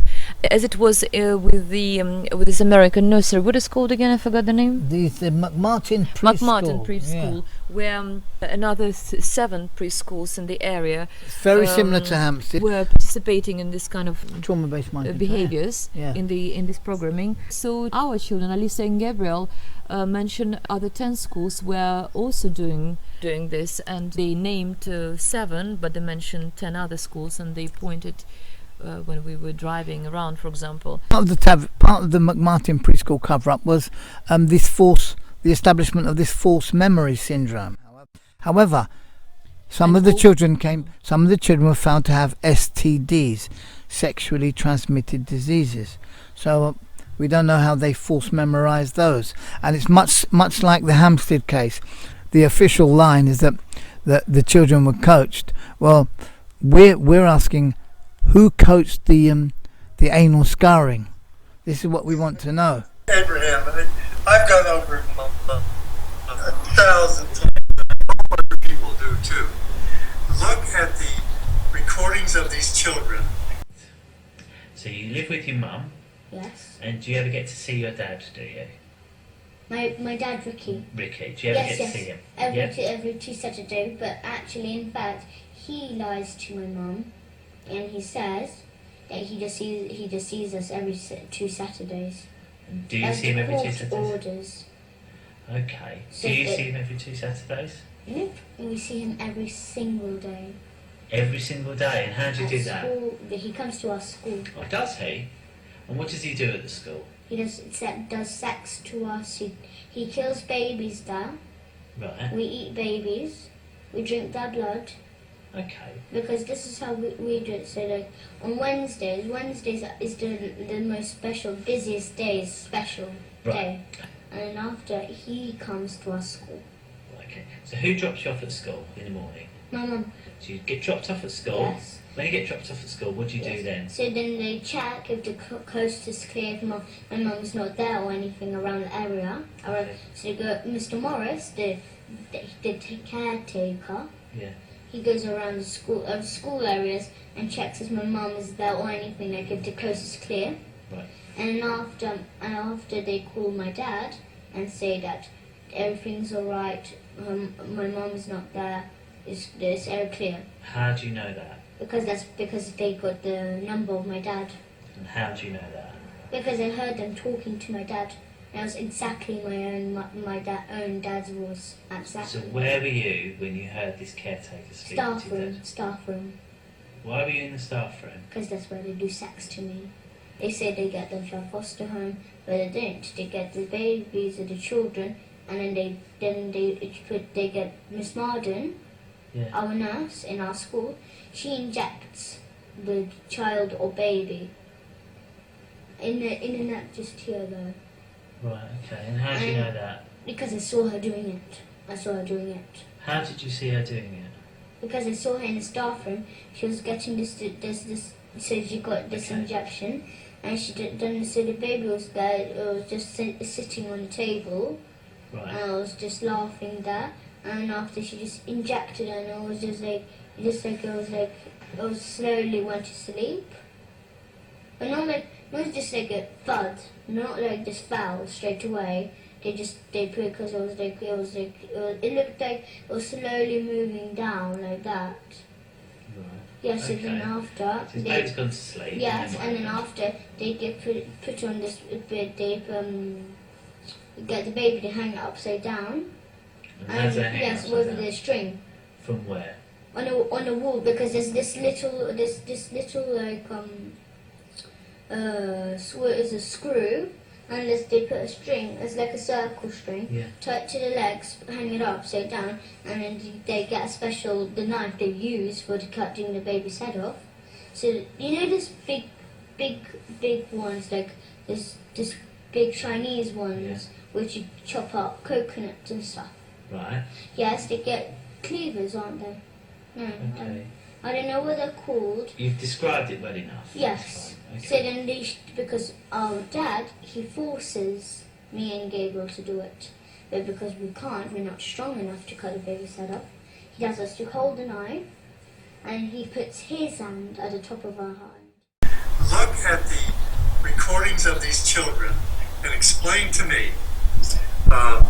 As it was with this American nursery, what is it called again? I forgot the name. The McMartin preschool, where another 7 preschools in the area, very similar to Hampstead, were participating in this kind of trauma-based mind behaviors in this programming. So our children, Alisa and Gabriel, mentioned other 10 schools were also doing this, and they named 7, but they mentioned 10 other schools, and they pointed. When we were driving around, for example, part of the McMartin preschool cover-up was the establishment of this false memory syndrome. However, some of the children were found to have STDs, sexually transmitted diseases. So we don't know how they false memorized those. And it's much like the Hampstead case. The official line is that the children were coached. Well, we're asking, who coached the anal scarring? This is what we want to know. Abraham, I've gone over it 1,000 times. Other people do too. Look at the recordings of these children. So you live with your mum? Yes. And do you ever get to see your dad, do you? My dad, Ricky. Ricky, do you ever get to see him? Every 2 Saturdays, but actually, in fact, he lies to my mum. And he says that he just sees us every 2 Saturdays. Do you see him every 2 Saturdays? Orders. Okay. So do you see him every 2 Saturdays? Nope. We see him every single day. Every single day? And how do you do that? He comes to our school. Oh, does he? And what does he do at the school? He does sex to us. He kills babies there. Right. We eat babies. We drink their blood. Okay. Because this is how we do it. So like on Wednesdays is the most special, busiest day, day. And then after, he comes to our school. Okay. So who drops you off at school in the morning? My mum. So you get dropped off at school? Yes. When you get dropped off at school, what do you do then? So then they check if the coast is clear, if my mum's not there or anything around the area. So they go, Mr. Morris, the caretaker, yeah. he goes around the school areas and checks if my mum is there or anything, like if the coast is clear. Right. And after they call my dad and say that everything's alright, my mum is not there, it's air clear. How do you know that? Because they got the number of my dad. And how do you know that? Because I heard them talking to my dad. That was exactly my own dad's voice. Exactly. So where were you when you heard this caretaker speak to you? Staff room. Why were you in the staff room? Because that's where they do sex to me. They say they get them from foster home, but they didn't. They get the babies or the children, and then they get Miss Marden, our nurse in our school. She injects the child or baby in the neck just here though. Right. Okay. And how do you know that? Because I saw her doing it. How did you see her doing it? Because I saw her in the staff room. She was getting this. So she got this injection, and she done. So the baby was there. It was just sitting on the table. Right. And I was just laughing there. And after she just injected her, and I was I was slowly went to sleep. But not just like a thud, not like just fell straight away. They put because it looked like it was slowly moving down like that. Right. Yes, Okay. and then after So his baby's gone to sleep. yes, and then after they get put on this bit, they get the baby to hang it upside down. And how's that hanging yes, upside with down? the string From where? on the wall because there's this little like is a screw. Unless they put a string, it's like a circle string, tie it to the legs, hang it upside down, and then they get the knife they use for cutting the baby's head off. So, you know this big ones, like this big Chinese ones, which you chop up coconuts and stuff. Right. Yes, they get cleavers, aren't they? No. Okay. I don't know what they're called. You've described it well enough. Yes. Okay. So then because our dad, he forces me and Gabriel to do it. But because we're not strong enough to cut the baby's head off, he does us to hold the knife, and he puts his hand at the top of our hand. Look at the recordings of these children and explain to me how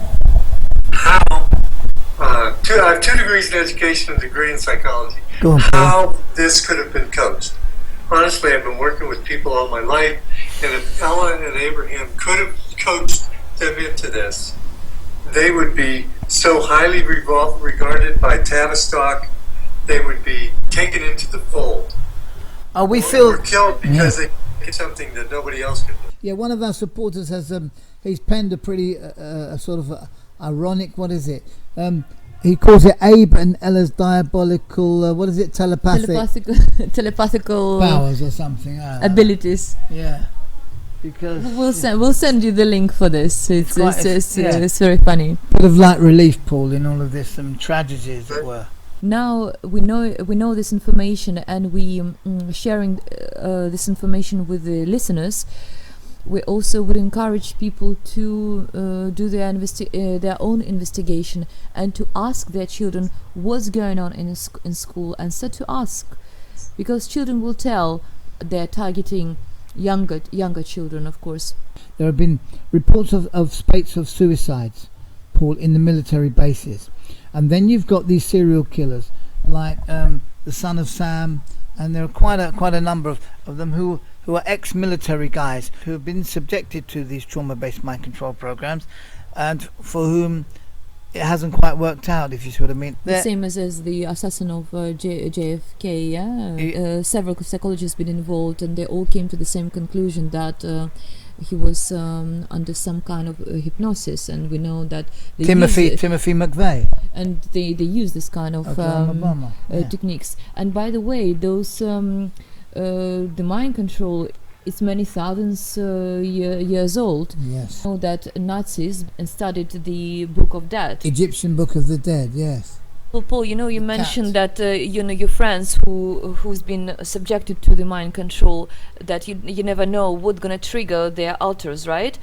I have 2 degrees in education and a degree in psychology. Go on, How this could have been coached. Honestly, I've been working with people all my life, and if Ella and Abraham could have coached them into this, they would be so highly regarded by Tavistock, they would be taken into the fold. We feel or killed because they did something that nobody else could do. Yeah, one of our supporters has he's penned a pretty sort of ironic. What is it? He calls it Abe and Ella's diabolical. What is it? Telepathical powers or something. Abilities. Yeah, because we'll send you the link for this. It's very funny. Bit of light relief, Paul, in all of this tragedy, as it were. Now we know this information, and we sharing this information with the listeners. We also would encourage people to do their own investigation and to ask their children what's going on in school, and start to ask, because children will tell. They're targeting younger children, of course. There have been reports of spates of suicides, Paul, in the military bases, and then you've got these serial killers like the son of Sam, and there are quite a number of them who are ex-military guys who have been subjected to these trauma-based mind control programs, and for whom it hasn't quite worked out, if you see what I mean. The same as the assassin of JFK, several psychologists been involved, and they all came to the same conclusion that he was under some kind of hypnosis, and we know that Timothy McVeigh, and they use this kind of techniques. And by the way, those the mind control is many thousands years old. Yes. Know that Nazis studied the Book of Dead, Egyptian Book of the Dead. Yes. Well, Paul, you mentioned that your friends who's been subjected to the mind control, that you never know what's gonna trigger their alters, right?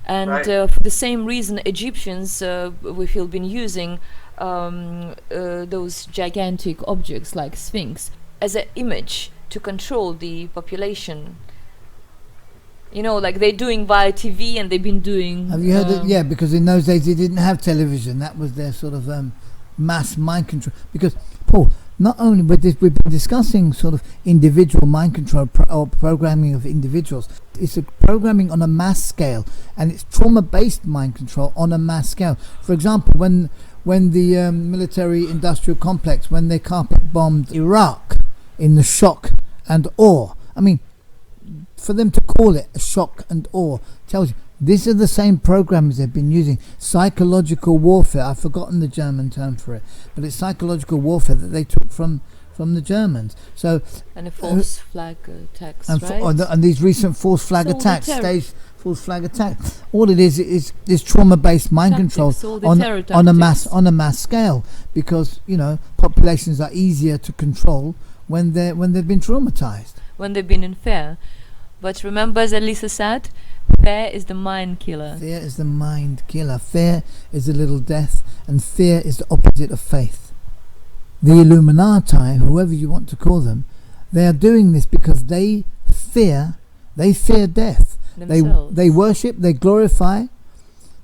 And for the same reason, Egyptians we feel been using those gigantic objects like Sphinx as an image to control the population. You know, like they're doing via TV, and they've been doing. Have you heard it? Yeah, because in those days they didn't have television. That was their sort of mass mind control. Because, Paul, not only with this, we've been discussing sort of individual mind control or programming of individuals. It's a programming on a mass scale, and it's trauma-based mind control on a mass scale. For example, when the military-industrial complex, when they carpet bombed Iraq in the shock and awe. I mean, for them to call it a shock and awe tells you these are the same programs they've been using. Psychological warfare, I've forgotten the German term for it, but it's psychological warfare that they took from the Germans. So and a false flag attacks, and, right? and these recent false flag So attacks, stage false flag attack. All it is trauma-based mind control on a mass scale, because populations are easier to control when they've been traumatized, when they've been in fear. But remember, as Elisa said, fear is the mind killer. Fear is the mind killer. Fear is a little death, and fear is the opposite of faith. The Illuminati, whoever you want to call them, they are doing this because they fear death. Themselves. They worship, they glorify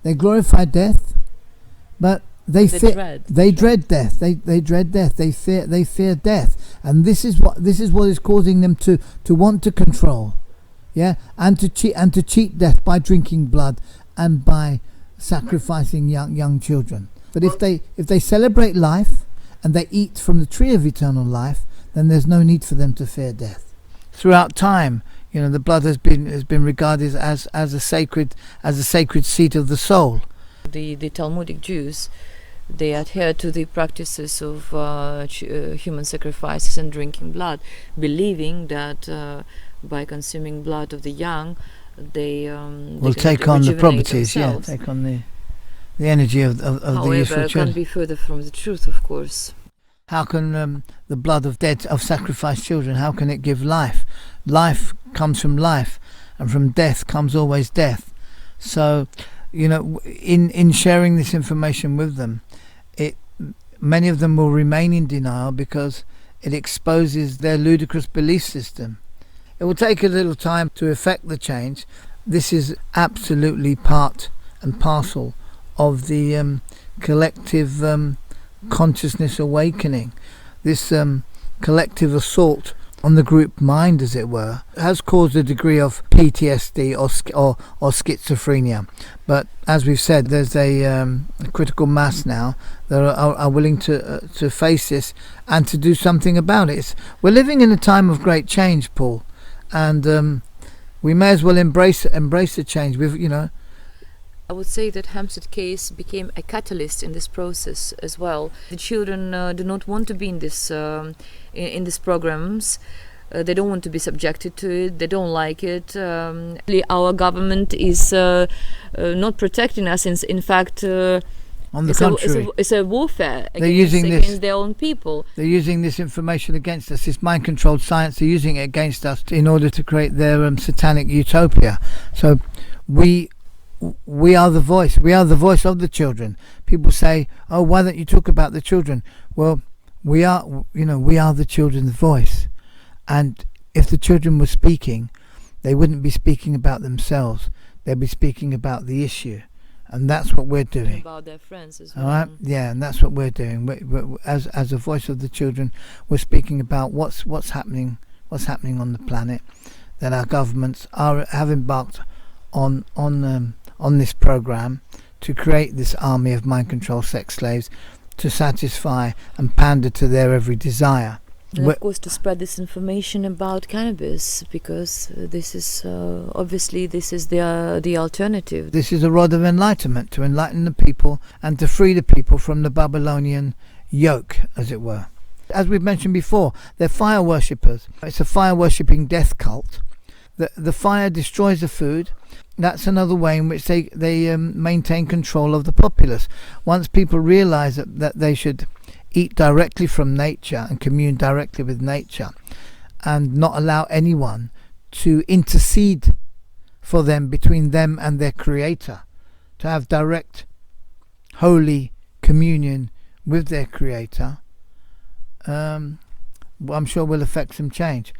death, but they dread death. They dread death. They fear death, and this is what is causing them to want to control. Yeah, and to cheat death by drinking blood and by sacrificing young children. But if they celebrate life and they eat from the tree of eternal life, then there's no need for them to fear death. Throughout time, the blood has been regarded as a sacred seat of the soul. The Talmudic Jews, they adhere to the practices of human sacrifices and drinking blood, believing that by consuming blood of the young, they will take on the properties, take on the energy of the useful children. However, it can't be further from the truth, of course. How can the blood of sacrificed children, how can it give life? Life comes from life, and from death comes always death. So, in sharing this information with them, many of them will remain in denial because it exposes their ludicrous belief system. It will take a little time to effect the change. This is absolutely part and parcel of the collective consciousness awakening. This collective assault on the group mind, as it were, has caused a degree of PTSD or schizophrenia. But as we've said, there's a critical mass now that are willing to face this and to do something about it. We're living in a time of great change, Paul, and we may as well embrace the change. I would say that Hampstead case became a catalyst in this process as well. The children do not want to be in these programs. They don't want to be subjected to it. They don't like it. Our government is not protecting us. In fact, on the contrary, it's a warfare against their own people. They're using this information against us. This mind-controlled science. They're using it against us in order to create their satanic utopia. So we are the voice. We are the voice of the children. People say, "Oh, why don't you talk about the children?" Well, we are the children's voice. And if the children were speaking, they wouldn't be speaking about themselves. They'd be speaking about the issue, and that's what we're doing. About their friends as well. All right, yeah, and that's what we're doing. We're, as a voice of the children, we're speaking about what's happening on the planet. That our governments have embarked on this program to create this army of mind control sex slaves to satisfy and pander to their every desire. And of course to spread this information about cannabis, because this is obviously the alternative. This is a rod of enlightenment to enlighten the people and to free the people from the Babylonian yoke, as it were. As we've mentioned before, they're fire worshippers. It's a fire worshipping death cult. The fire destroys the food. That's another way in which they maintain control of the populace. Once people realize that they should eat directly from nature and commune directly with nature and not allow anyone to intercede for them between them and their creator, to have direct holy communion with their creator, I'm sure will affect some change.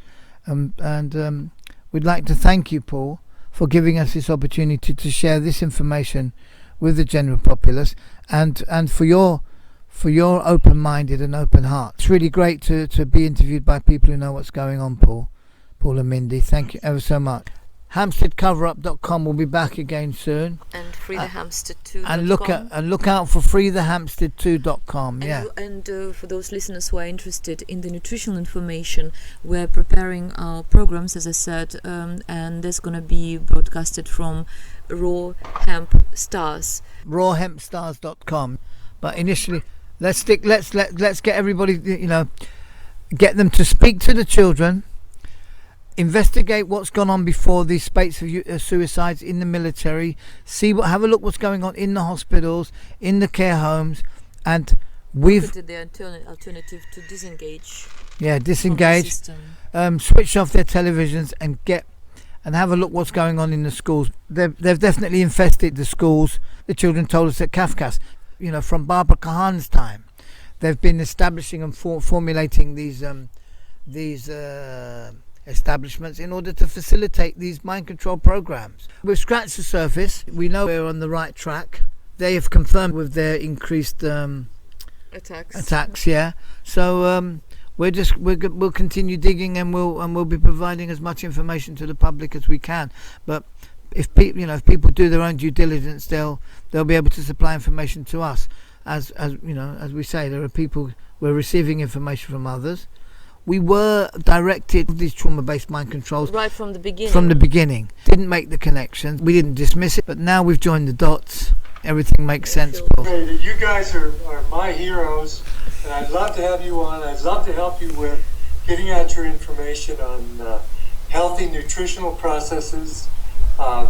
And we'd like to thank you, Paul, for giving us this opportunity to share this information with the general populace, and for your open-minded and open heart. It's really great to be interviewed by people who know what's going on, Paul and Mindy. Thank you ever so much. HampsteadCoverup.com will be back again soon. And freethehampstead2.com. And look out for freethehampstead2.com. Yeah. And for those listeners who are interested in the nutritional information, we're preparing our programs, as I said, and there's going to be broadcasted from Raw Hemp Stars. rawhempstars.com. But initially, let's get everybody, get them to speak to the children. Investigate what's gone on before these spates of suicides in the military. Have a look what's going on in the hospitals, in the care homes, and we've the alternative to disengage. Yeah, disengage. Switch off their televisions and have a look what's going on in the schools. They've definitely infested the schools. The children told us at Kafkas, from Barbara Kahan's time, they've been establishing and formulating these establishments in order to facilitate these mind control programs. We've scratched the surface. We know we're on the right track. They have confirmed with their increased attacks. Yeah. So we'll continue digging, and we'll be providing as much information to the public as we can. But if people do their own due diligence, they'll be able to supply information to us. As we say, there are people, we're receiving information from others. We were directed these trauma-based mind controls right from the beginning. Didn't make the connections. We didn't dismiss it, but now we've joined the dots. Everything makes sense, Paul. You guys are my heroes, and I'd love to have you on. I'd love to help you with getting out your information on healthy nutritional processes. And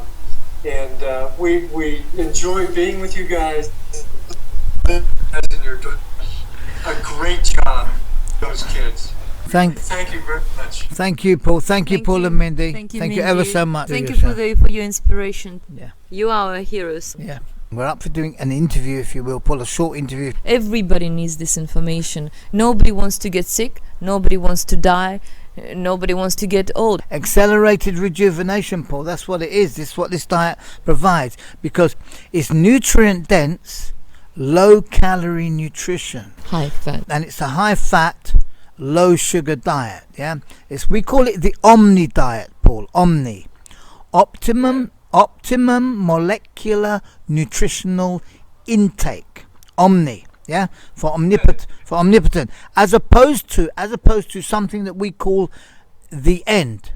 we enjoy being with you guys. You're doing a great job, those kids. Thank you very much. Thank you, Paul. Thank you, Paul and Mindy. Thank you, Mindy. Ever so much. Thank you for your inspiration. Yeah. You are our heroes. Yeah. We're up for doing an interview, if you will, Paul, a short interview. Everybody needs this information. Nobody wants to get sick. Nobody wants to die. Nobody wants to get old. Accelerated rejuvenation, Paul. That's what it is. This is what this diet provides, because it's nutrient dense, low calorie nutrition. High fat. And it's a high fat, low sugar diet. Yeah. We call it the Omni diet, Paul. Omni. Optimum molecular nutritional intake. Omni. Yeah, for omnipotent, as opposed to something that we call the end,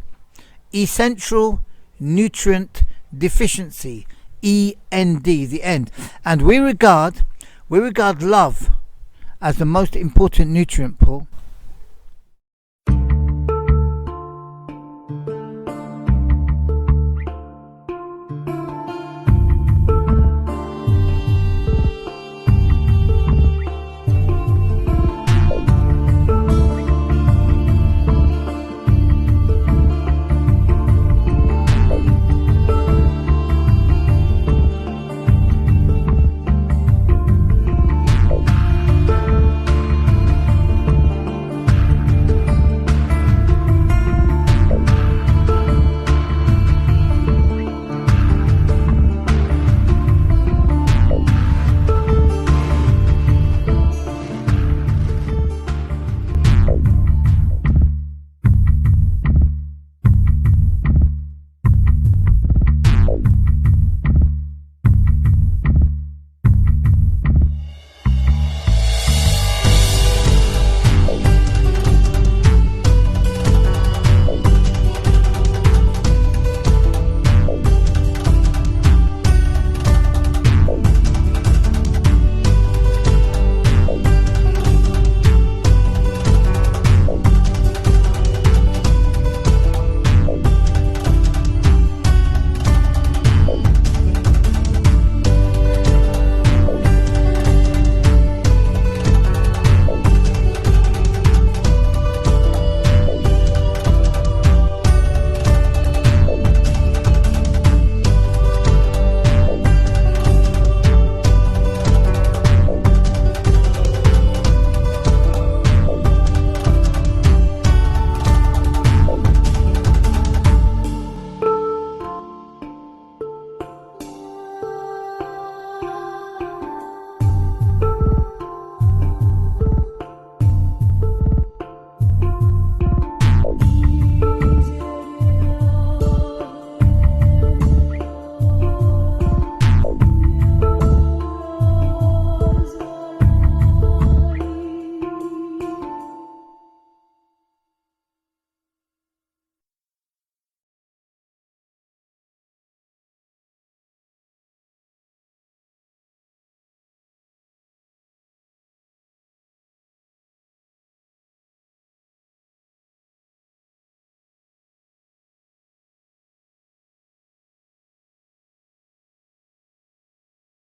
essential nutrient deficiency, END, the end. And we regard love as the most important nutrient, Paul.